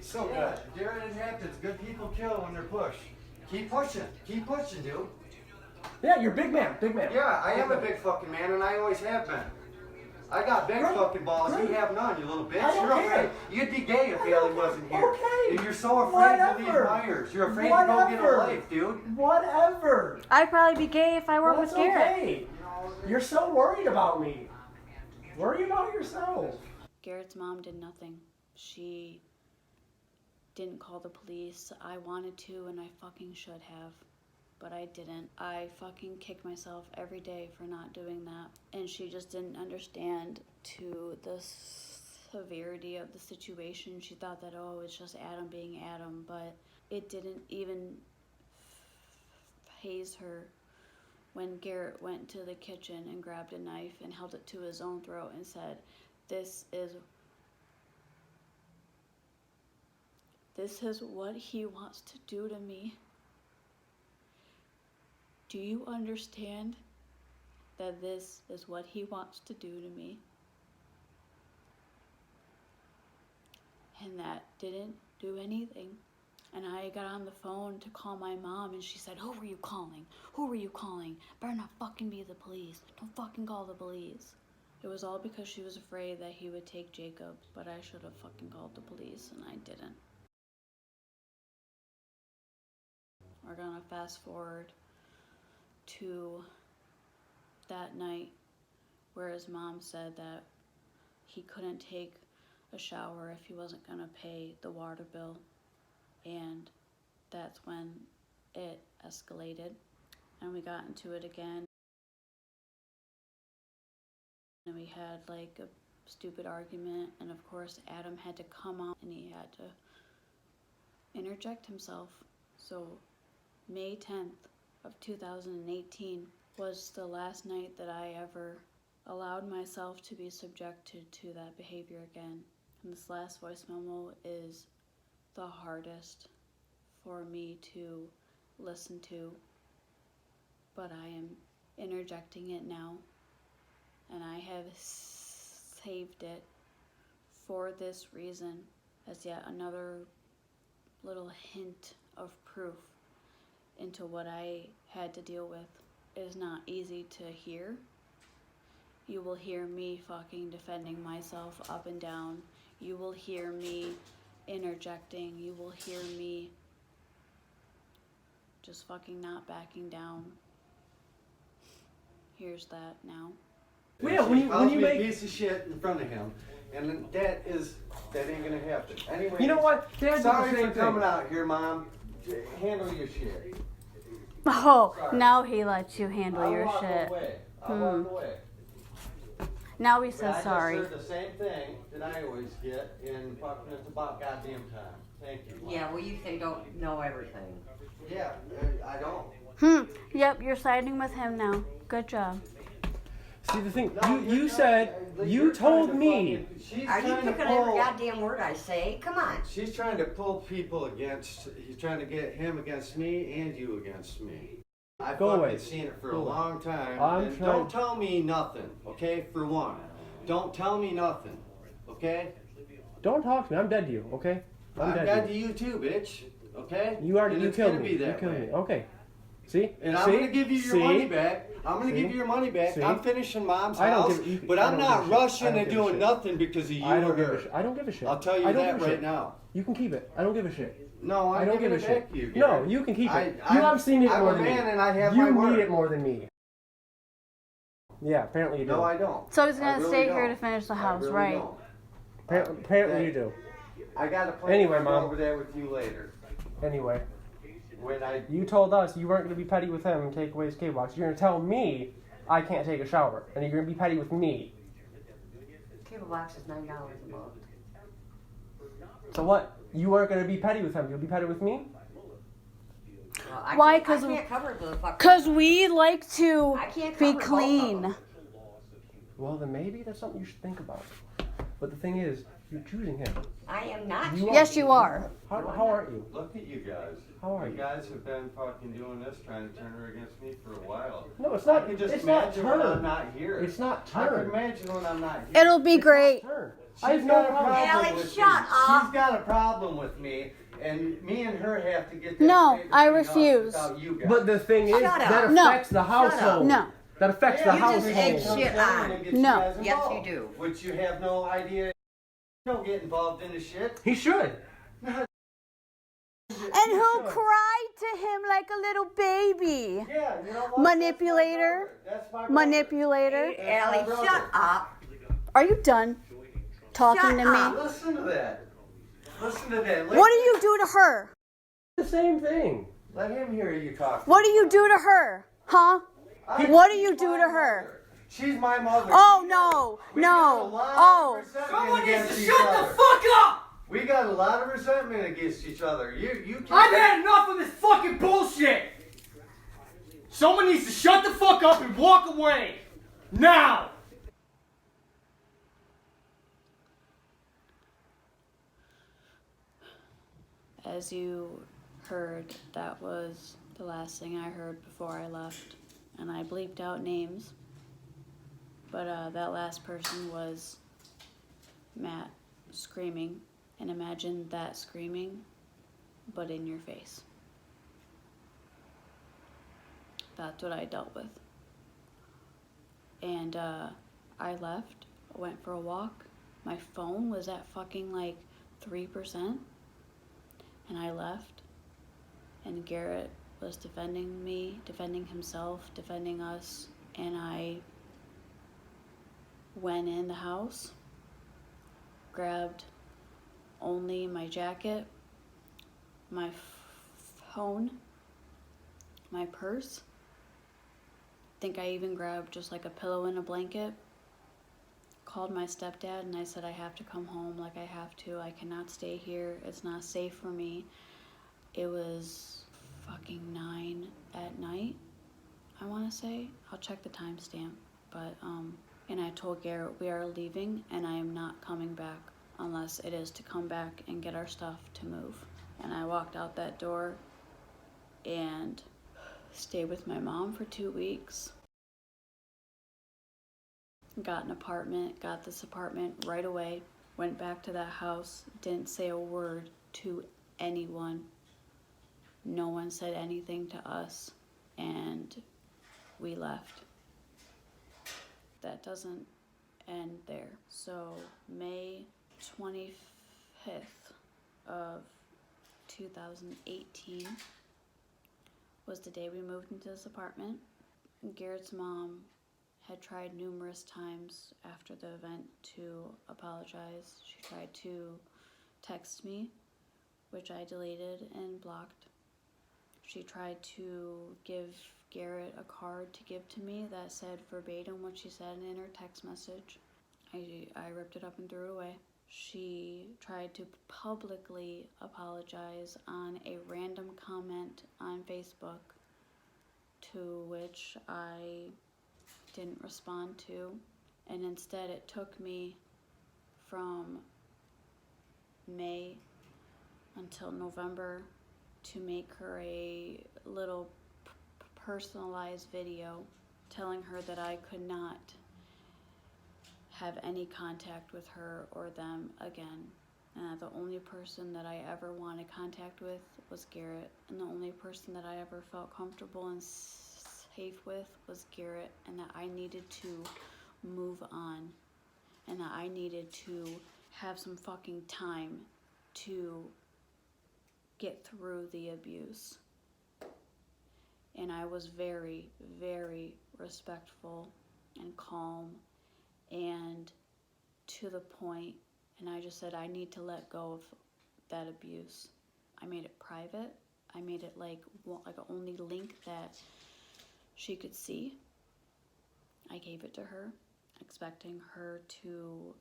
So good. Darren, it happens. Good people kill when they're pushed. Keep pushing. Keep pushing, dude. Yeah, you're big man. Big man. Yeah, I am a big fucking man, and I always have been. I got big fucking balls. Great. You have none, you little bitch. I don't You're care. afraid. You'd be gay if Haley wasn't here. Okay. And you're so afraid to leave Whatever. Myers. You're afraid to go get a life, dude. Whatever. I'd probably be gay if I weren't with Garrett. Okay. You're so worried about me. Worry about yourself. Garrett's mom did nothing. She didn't call the police. I wanted to, and I fucking should have. But I didn't. I fucking kick myself every day for not doing that. And she just didn't understand to the severity of the situation. She thought that, oh, it's just Adam being Adam. But it didn't even faze her when Garrett went to the kitchen and grabbed a knife and held it to his own throat and said, This is what he wants to do to me. Do you understand that this is what he wants to do to me? And that didn't do anything. And I got on the phone to call my mom, and she said, who were you calling? Who were you calling? Better not fucking be the police. Don't fucking call the police. It was all because she was afraid that he would take Jacob, but I should have fucking called the police, and I didn't. We're gonna fast forward to that night where his mom said that he couldn't take a shower if he wasn't gonna pay the water bill, and that's when it escalated and we got into it again, and we had like a stupid argument, and of course Adam had to come out and he had to interject himself. So May 10th of 2018 was the last night that I ever allowed myself to be subjected to that behavior again. And this last voice memo is the hardest for me to listen to, but I am interjecting it now, and I have saved it for this reason as yet another little hint of proof into what I had to deal with. It is not easy to hear. You will hear me fucking defending myself up and down. You will hear me interjecting. You will hear me just fucking not backing down. Here's that now. Well, yeah, when you make a piece of shit in front of him, and that ain't gonna happen. Anyway, you know what? Dad, sorry for coming out here, Mom. Handle your shit. Oh, sorry. Now he lets you handle your shit. I'll walk away. Now he says sorry. I just heard the same thing that I always get in fucking it's about goddamn time. Thank you. Mom. Yeah, well, you say don't know everything. Yeah, I don't. Yep, you're siding with him now. Good job. See, the thing, you said, you told me. Are you picking every goddamn word I say? Come on. She's trying to pull people against, he's trying to get him against me and you against me. I've fucking seen it for a long time. Don't tell me nothing, okay? For one. Don't tell me nothing, okay? Don't talk to me. I'm dead to you, okay? I'm dead to you too, bitch. Okay? You killed me. You killed me. Okay. See? And I'm going to give you your money back. I'm going to give you your money back. I'm finishing Mom's house, but I'm not rushing and doing nothing because of you or her. I don't give a shit. I'll tell you that right now. You can keep it. I don't give a shit. No, I don't give a shit. You, no, you can keep it. You have seen it more than me. I'm a man and I have you my word. You need it more than me. Yeah, apparently you do. No, I don't. So he's going to stay here to finish the house, right? Apparently you do. I got to play Mom. over there with you later. Anyway. You told us you weren't going to be petty with him and take away his cable box. You're going to tell me I can't take a shower, and you're going to be petty with me. Cable box is $9 a month. So what? You weren't going to be petty with him. You'll be petty with me? Well, why? Because we like to be clean. Well, then maybe that's something you should think about. But the thing is, you're choosing him. I am not. Yes, you are. How aren't you? Look at you guys. How are you? You guys have been fucking doing this, trying to turn her against me for a while. No, it's not. I can just it's imagine not when I'm not here. It's not turn. I can imagine when I'm not here. It'll be great. She's got a problem with me. Shut up. She's got a problem with me, and me and her have to get that No, straightened I out refuse. without you guys. But the thing is, Shut that up. affects the household. No. That affects the You just household. egg shit on. No. Yes, you do. Which you have no idea. Don't get involved in the shit. He should. And who cried to him like a little baby? Yeah, you know what? Manipulator. That's my brother. Manipulator. Hey, Allie, shut up. Are you done talking to me? Listen to that. Listen to that. What do you do to her? The same thing. Let him hear you talk. What do you do to her? Huh? What do you do to her? She's my mother. Oh, no. No. Oh. Someone needs to shut the fuck up! We got a lot of resentment against each other. You can't. I've had enough of this fucking bullshit! Someone needs to shut the fuck up and walk away! Now! As you heard, that was the last thing I heard before I left. And I bleeped out names. But that last person was Matt screaming. And imagine that screaming, but in your face. That's what I dealt with. And I left, went for a walk. My phone was at fucking like 3%. And I left. And Garrett was defending me, defending himself, defending us. And I went in the house, grabbed only my jacket, my phone, my purse. I think I even grabbed just like a pillow and a blanket. Called my stepdad and I said, I have to come home, like I have to. I cannot stay here. It's not safe for me. It was fucking 9 at night, I want to say. I'll check the timestamp. But, and I told Garrett we are leaving and I am not coming back unless it is to come back and get our stuff to move. And I walked out that door and stayed with my mom for 2 weeks. Got an apartment, got this apartment right away. Went back to that house, didn't say a word to anyone. No one said anything to us, and we left. That doesn't end there. So May 25th of 2018 was the day we moved into this apartment. Garrett's mom had tried numerous times after the event to apologize. She tried to text me, which I deleted and blocked. She tried to give Garrett a card to give to me that said verbatim what she said in her text message. I ripped it up and threw it away. She tried to publicly apologize on a random comment on Facebook, to which I didn't respond to, and instead it took me from May until November to make her a little personalized video telling her that I could not have any contact with her or them again, and that the only person that I ever wanted contact with was Garrett, and the only person that I ever felt comfortable and safe with was Garrett, and that I needed to move on, and that I needed to have some fucking time to get through the abuse. And I was very, very respectful and calm and to the point, and I just said I need to let go of that abuse. I made it private. I made it like an only link that she could see. I gave it to her, expecting her to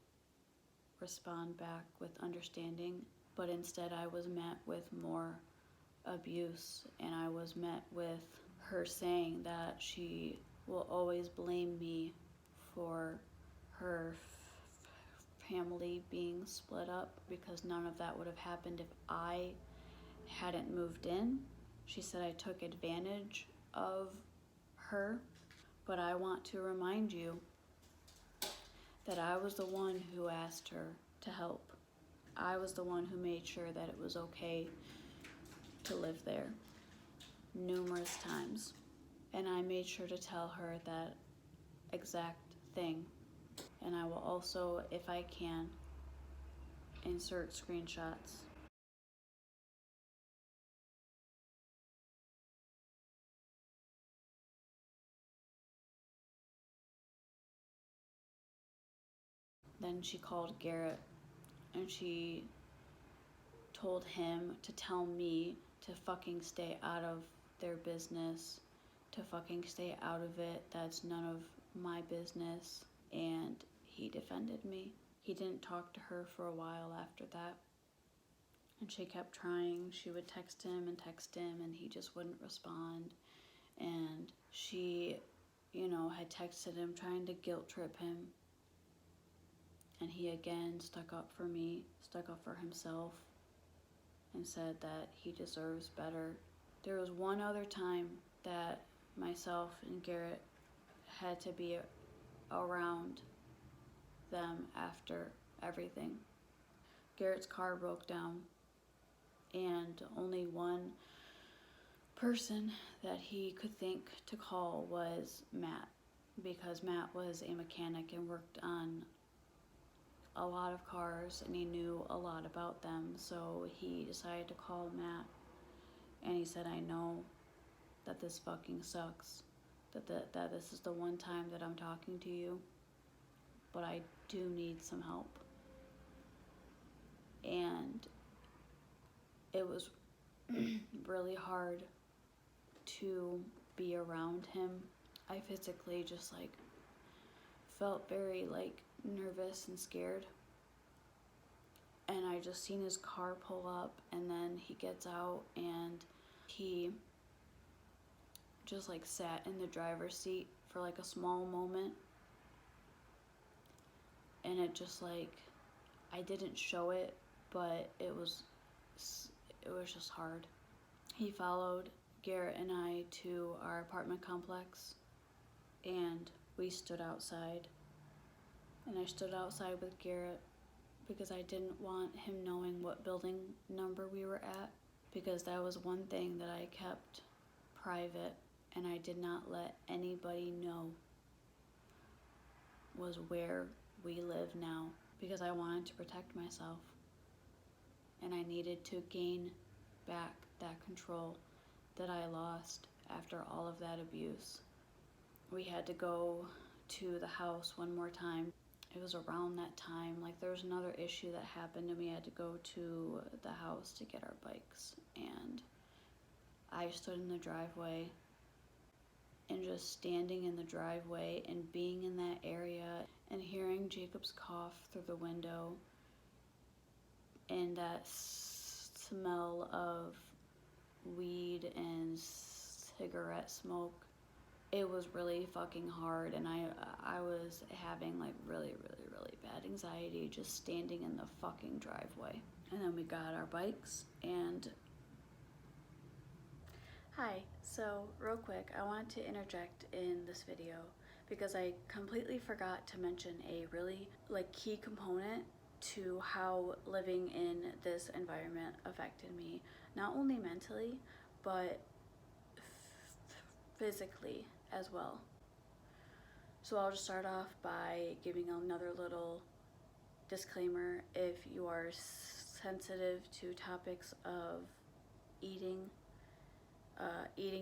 respond back with understanding, but instead I was met with more abuse, and I was met with her saying that she will always blame me for her family being split up, because none of that would have happened if I hadn't moved in. She said I took advantage of her, but I want to remind you that I was the one who asked her to help. I was the one who made sure that it was okay to live there numerous times, and I made sure to tell her that exact thing. And I will also, if I can, insert screenshots. Then she called Garrett and she told him to tell me to fucking stay out of their business, to fucking stay out of it. That's none of my business. And he defended me. He didn't talk to her for a while after that. And she kept trying. She would text him, and he just wouldn't respond. And she, had texted him trying to guilt trip him. And he again stuck up for me, stuck up for himself, and said that he deserves better. There was one other time that myself and Garrett had to be around them after everything. Garrett's car broke down, and only one person that he could think to call was Matt. because Matt was a mechanic and worked on a lot of cars and he knew a lot about them. So he decided to call Matt and he said, I know that this fucking sucks, that this is the one time that I'm talking to you, but I do need some help. And it was really hard to be around him. I physically just like felt very like nervous and scared. And I just seen his car pull up and then he gets out and he just like sat in the driver's seat for like a small moment. And it just like, I didn't show it, but it was just hard. He followed Garrett and I to our apartment complex and we stood outside. And I stood outside with Garrett because I didn't want him knowing what building number we were at, because that was one thing that I kept private and I did not let anybody know, was where we live now, because I wanted to protect myself and I needed to gain back that control that I lost after all of that abuse. We had to go to the house one more time. It was around that time, like there was another issue that happened and we had to go to the house to get our bikes. And I stood in the driveway, and just standing in the driveway and being in that area and hearing Jacob's cough through the window and that smell of weed and cigarette smoke, it was really fucking hard. And I was having like really bad anxiety just standing in the fucking driveway. And then we got our bikes and hi, so real quick, I want to interject in this video because I completely forgot to mention a really like key component to how living in this environment affected me, not only mentally, but physically as well. So I'll just start off by giving another little disclaimer. If you are sensitive to topics of eating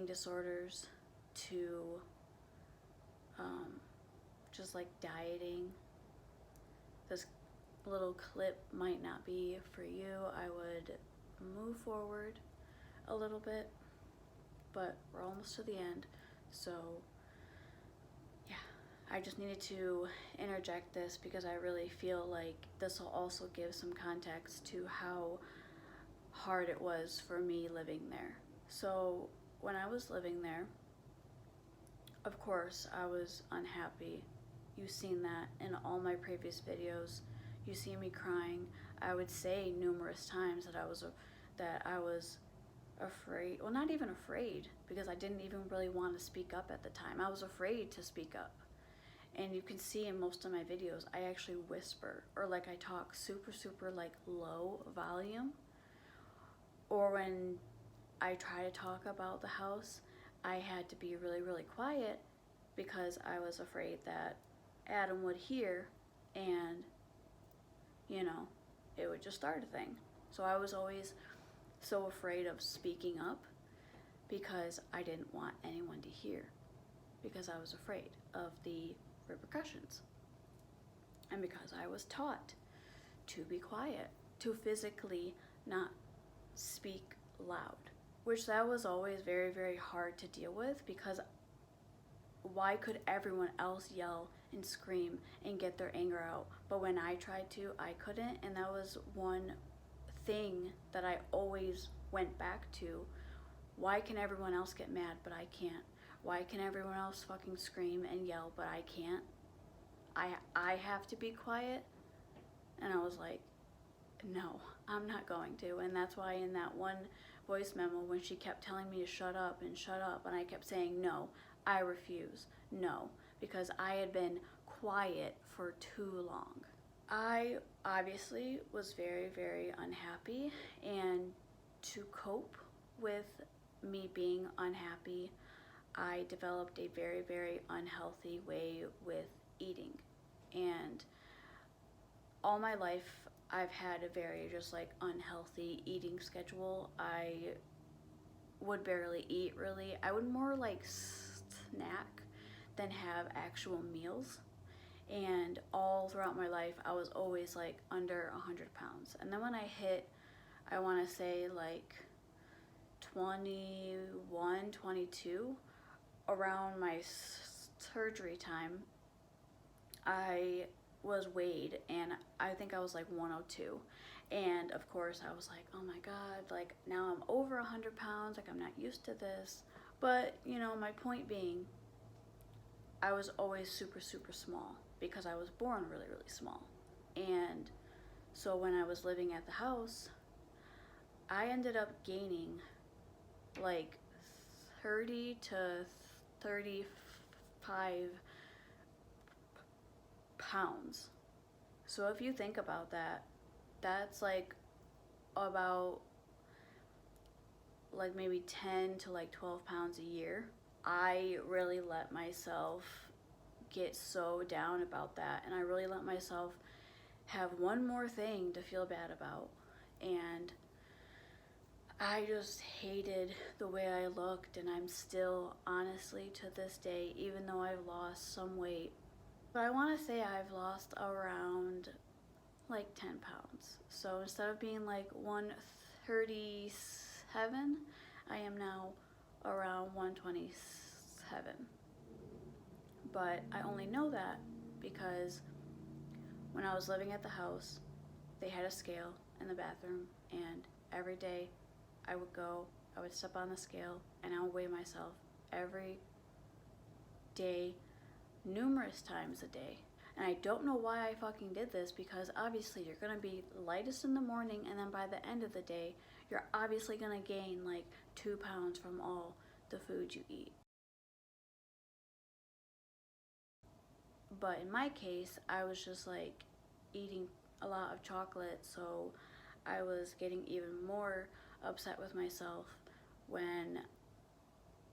disorders, to just like dieting, this little clip might not be for you. I would move forward a little bit, but we're almost to the end. So yeah, I just needed to interject this because I really feel like this will also give some context to how hard it was for me living there. So when I was living there, of course, I was unhappy. You've seen that in all my previous videos. You see me crying. I would say numerous times that I was afraid. Well, not even afraid, because I didn't even really want to speak up at the time. I was afraid to speak up. And you can see in most of my videos, I actually whisper, or like I talk super like low volume. Or when I try to talk about the house, I had to be really quiet because I was afraid that Adam would hear and, you know, it would just start a thing. So I was always so afraid of speaking up because I didn't want anyone to hear, because I was afraid of the repercussions. And because I was taught to be quiet, to physically not speak loud, which that was always very hard to deal with, because why could everyone else yell and scream and get their anger out, but when I tried to, I couldn't? And that was one thing that I always went back to. Why can everyone else get mad but I can't? Why can everyone else fucking scream and yell but I can't? I have to be quiet. And I was like, no, I'm not going to. And that's why in that one voice memo, when she kept telling me to shut up, and I kept saying, no, I refuse, no, because I had been quiet for too long. I obviously was very unhappy, and to cope with me being unhappy, I developed a very, very unhealthy way with eating. And all my life, I've had a very just like unhealthy eating schedule. I would barely eat really. I would more like snack than have actual meals. And all throughout my life, I was always like under 100 pounds. And then when I hit, I want to say like 21, 22, around my surgery time, I was weighed and I think I was like 102. And of course I was like, oh my God, like now I'm over 100 pounds, like I'm not used to this. But you know, my point being, I was always super, super small because I was born really, really small. And so when I was living at the house, I ended up gaining like 30 to 35 pounds. So if you think about that, that's like about like maybe 10 to like 12 pounds a year. I really let myself get so down about that, and I really let myself have one more thing to feel bad about. And I just hated the way I looked, and I'm still, honestly, to this day, even though I've lost some weight, but I want to say I've lost around like 10 pounds. So instead of being like 137, I am now around 127. But I only know that because when I was living at the house, they had a scale in the bathroom, and every day I would step on the scale, and I would weigh myself every day, numerous times a day. And I don't know why I fucking did this, because obviously you're gonna be lightest in the morning, and then by the end of the day, you're obviously gonna gain like 2 pounds from all the food you eat. But in my case, I was just like eating a lot of chocolate, so I was getting even more upset with myself when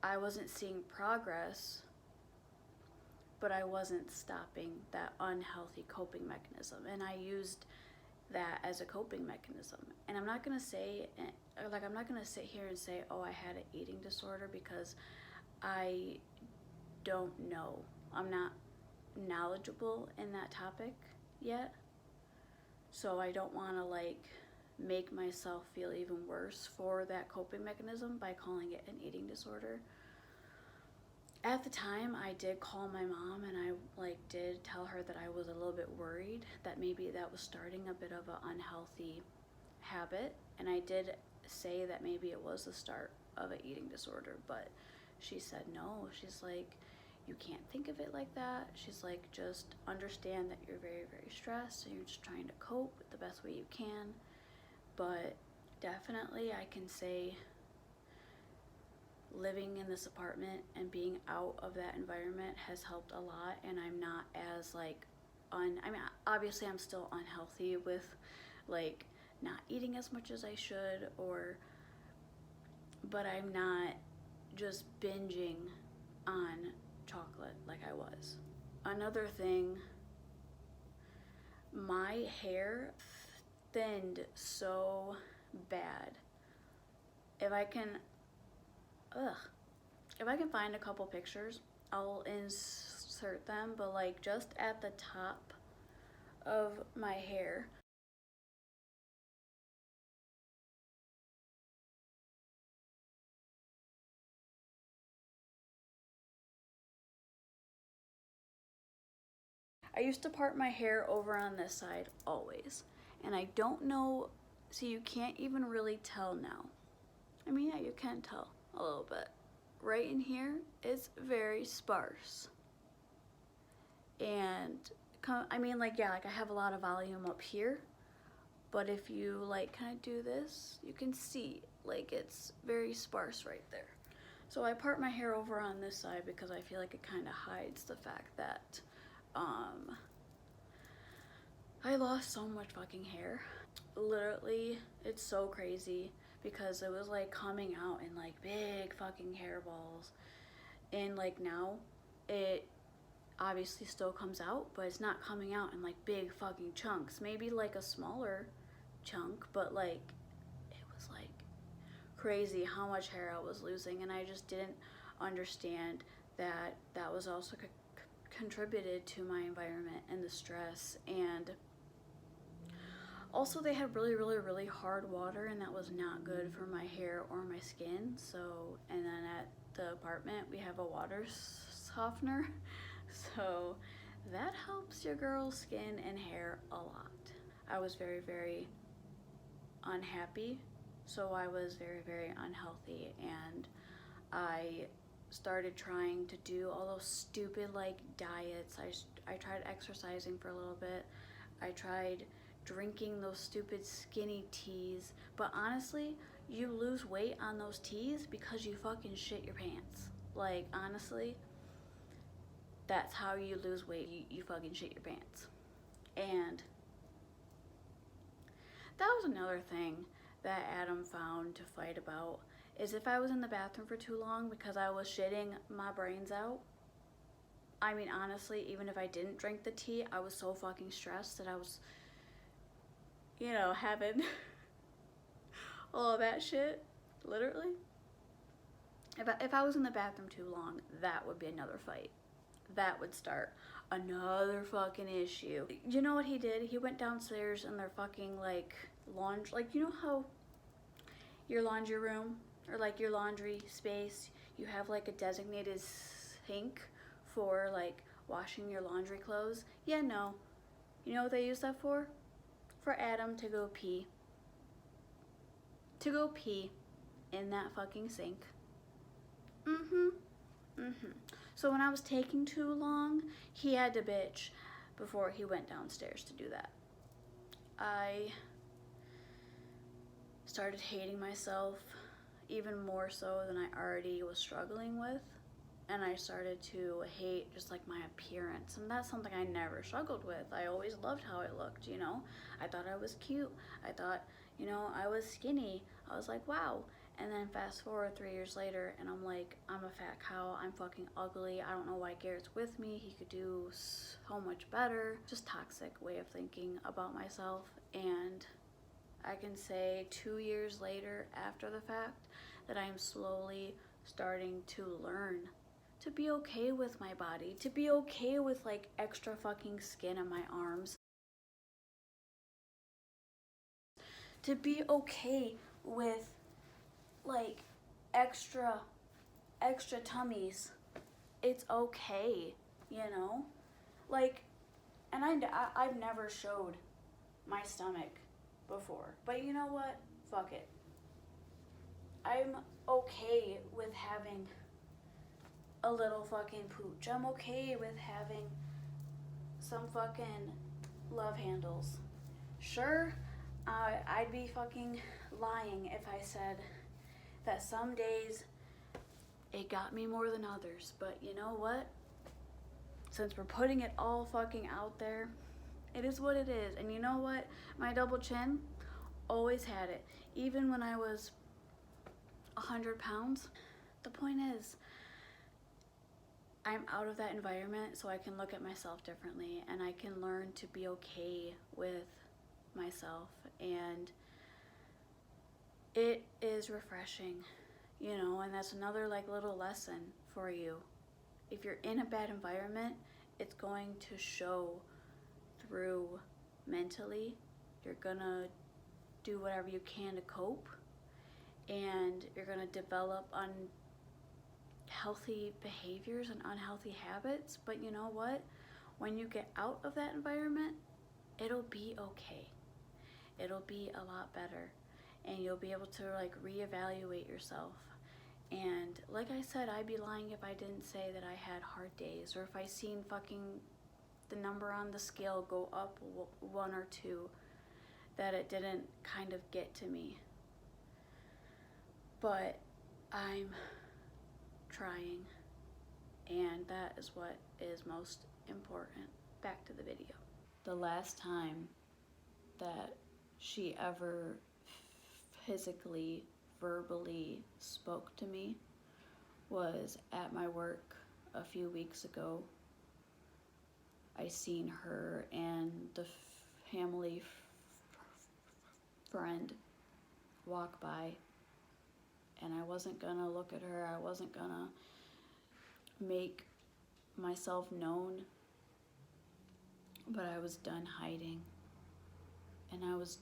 I wasn't seeing progress, but I wasn't stopping that unhealthy coping mechanism. And I used that as a coping mechanism. And I'm not gonna say, like, I'm not gonna sit here and say, oh, I had an eating disorder, because I don't know. I'm not knowledgeable in that topic yet. So I don't want to like make myself feel even worse for that coping mechanism by calling it an eating disorder. At the time, I did call my mom, and I like did tell her that I was a little bit worried that maybe that was starting a bit of an unhealthy habit, and I did say that maybe it was the start of an eating disorder, but she said no. She's like, you can't think of it like that. She's like, just understand that you're very, very stressed, and you're just trying to cope the best way you can. But definitely I can say living in this apartment and being out of that environment has helped a lot, and I'm not as like I mean, obviously I'm still unhealthy with like not eating as much as I should, but I'm not just binging on chocolate like I was. Another thing, my hair thinned so bad. If I can find a couple pictures, I'll insert them, but like just at the top of my hair, I used to part my hair over on this side always, and I don't know, see, you can't even really tell now. I mean, yeah, you can tell a little bit. Right in here, it's very sparse. And I mean, like, yeah, like I have a lot of volume up here, but if you like kind of do this, you can see like it's very sparse right there. So I part my hair over on this side because I feel like it kind of hides the fact that I lost so much fucking hair. Literally, it's so crazy because it was like coming out in like big fucking hairballs, And like now, it obviously still comes out, but it's not coming out in like big fucking chunks. Maybe like a smaller chunk, but like it was like crazy how much hair I was losing, and I just didn't understand that that was also contributed to my environment and the stress. And also they had really hard water, and that was not good for my hair or my skin. So, and then at the apartment we have a water softener, so that helps your girl's skin and hair a lot. I was very unhappy, so I was very unhealthy, and I started trying to do all those stupid like diets. I tried exercising for a little bit. I tried drinking those stupid skinny teas, but honestly, you lose weight on those teas because you fucking shit your pants. Like, honestly, that's how you lose weight. You fucking shit your pants. And that was another thing that Adam found to fight about, is if I was in the bathroom for too long because I was shitting my brains out. I mean, honestly, even if I didn't drink the tea, I was so fucking stressed that I was, you know, having all of that shit, literally. If I was in the bathroom too long, that would be another fight. That would start another fucking issue. You know what he did? He went downstairs in their fucking like laundry, like, you know how your laundry room or like your laundry space, you have like a designated sink for like washing your laundry clothes? Yeah, no. You know what they use that for? For Adam to go pee. To go pee in that fucking sink. So when I was taking too long, he had to bitch before he went downstairs to do that. I started hating myself even more so than I already was struggling with. And I started to hate just like my appearance. And that's something I never struggled with. I always loved how I looked, you know. I thought I was cute. I thought, you know, I was skinny. I was like, wow. And then fast forward 3 years later, and I'm like, I'm a fat cow. I'm fucking ugly. I don't know why Garrett's with me. He could do so much better. Just toxic way of thinking about myself. And I can say 2 years later, after the fact, that I am slowly starting to learn to be okay with my body, to be okay with like extra fucking skin on my arms, to be okay with like extra tummies. It's okay, you know? Like, and I've never showed my stomach before, but you know what? Fuck it. I'm okay with having a little fucking pooch. I'm okay with having some fucking love handles. Sure, I'd be fucking lying if I said that some days it got me more than others, but you know what? Since we're putting it all fucking out there, it is what it is. And you know what? My double chin always had it. Even when I was 100 pounds. The point is, I'm out of that environment, so I can look at myself differently, and I can learn to be okay with myself. And it is refreshing, you know. And that's another like little lesson for you. If you're in a bad environment, it's going to show through mentally. You're gonna do whatever you can to cope, and you're gonna develop unhealthy behaviors and unhealthy habits. But you know what? When you get out of that environment, it'll be okay. It'll be a lot better, and you'll be able to like reevaluate yourself. And like I said, I'd be lying if I didn't say that I had hard days, or if I seen fucking the number on the scale go up 1 or 2, that it didn't kind of get to me. But I'm trying, and that is what is most important. Back to the video. The last time that she ever physically, verbally spoke to me was at my work a few weeks ago. I seen her and the family friend walk by, and I wasn't gonna look at her. I wasn't gonna make myself known, but I was done hiding, and I was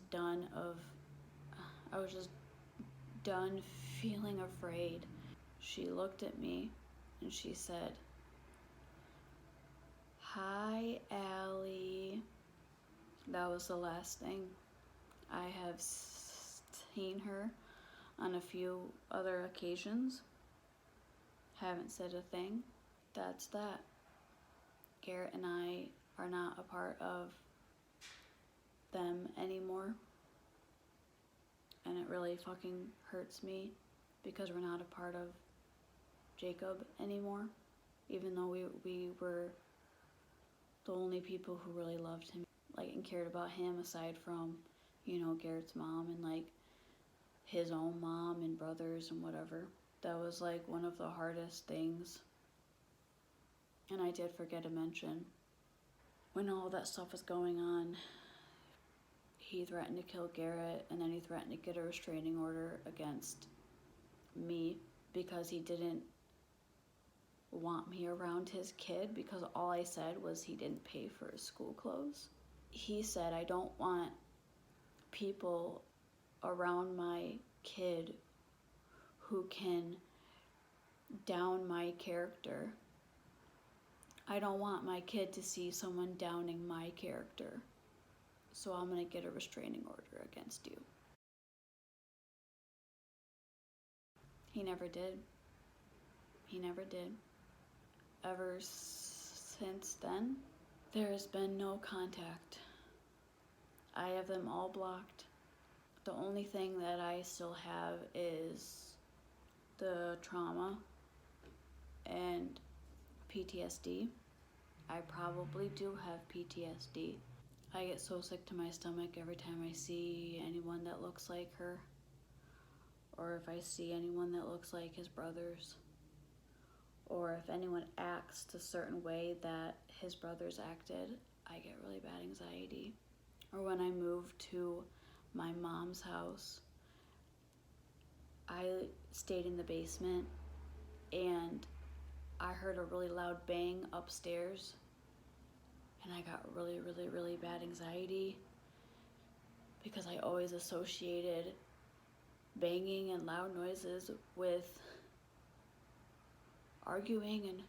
just done feeling afraid. She looked at me and she said, "Hi, Allie." That was the last thing. I have seen her on a few other occasions. Haven't said a thing. That's that. Garrett and I are not a part of them anymore. And it really fucking hurts me because we're not a part of Jacob anymore. Even though we were the only people who really loved him, like, and cared about him aside from, you know, Garrett's mom and like his own mom and brothers and whatever. That was like one of the hardest things. And I did forget to mention, when all that stuff was going on, he threatened to kill Garrett, and then he threatened to get a restraining order against me because he didn't want me around his kid, because all I said was he didn't pay for his school clothes. He said, "I don't want people around my kid who can down my character. I don't want my kid to see someone downing my character. So I'm gonna get a restraining order against you." He never did. He never did. Ever since then, there has been no contact. I have them all blocked. The only thing that I still have is the trauma and PTSD. I probably do have PTSD. I get so sick to my stomach every time I see anyone that looks like her, or if I see anyone that looks like his brothers, or if anyone acts a certain way that his brothers acted, I get really bad anxiety. Or when I moved to my mom's house, I stayed in the basement and I heard a really loud bang upstairs, and I got really, really, really bad anxiety because I always associated banging and loud noises with arguing and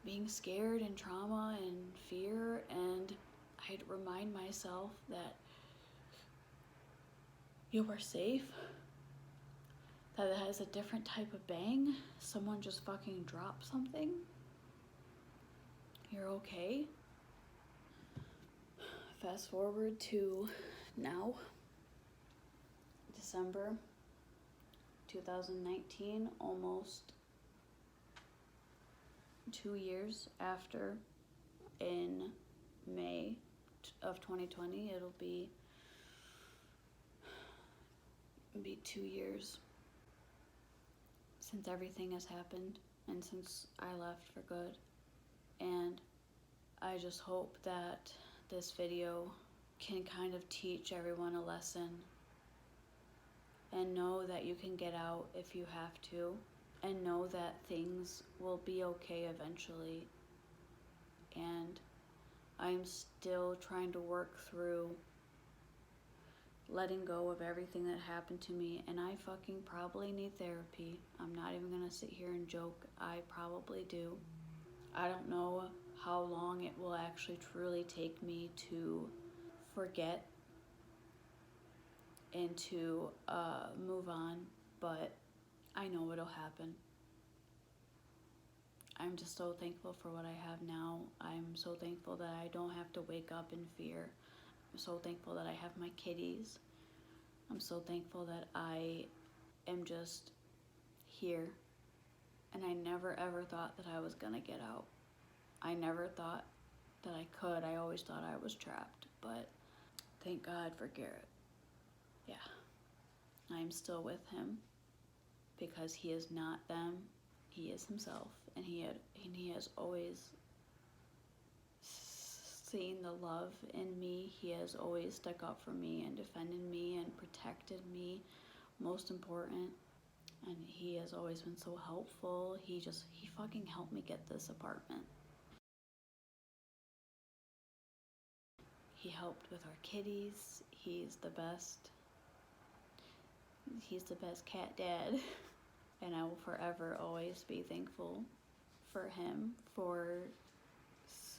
being scared and trauma and fear, and I'd remind myself that you are safe, that it has a different type of bang. Someone just fucking dropped something. You're okay. Fast forward to now, December 2019, almost 2 years after. In May of 2020, it'll be 2 years since everything has happened and since I left for good. And I just hope that this video can kind of teach everyone a lesson and know that you can get out if you have to, and know that things will be okay eventually. And I'm still trying to work through letting go of everything that happened to me, and I fucking probably need therapy. I'm not even gonna sit here and joke. I probably do. I don't know how long it will actually truly take me to forget and to move on, but I know it'll happen. I'm just so thankful for what I have now. I'm so thankful that I don't have to wake up in fear. I'm so thankful that I have my kitties. I'm so thankful that I am just here. And I never ever thought that I was gonna get out. I never thought that I could. I always thought I was trapped, but thank God for Garrett. Yeah, I'm still with him because he is not them, he is himself, and he has always seen the love in me. He has always stuck up for me and defended me and protected me, most important. And he has always been so helpful. He fucking helped me get this apartment. He helped with our kitties. He's the best cat dad. And I will forever always be thankful for him for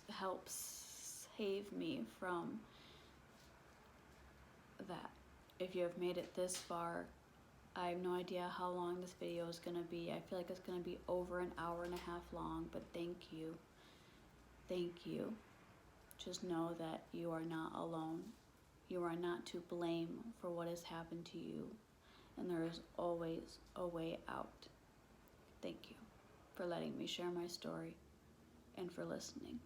help save me from that. If you have made it this far, I have no idea how long this video is going to be. I feel like it's going to be over an hour and a half long, but thank you. Thank you. Just know that you are not alone. You are not to blame for what has happened to you, and there is always a way out. Thank you for letting me share my story and for listening.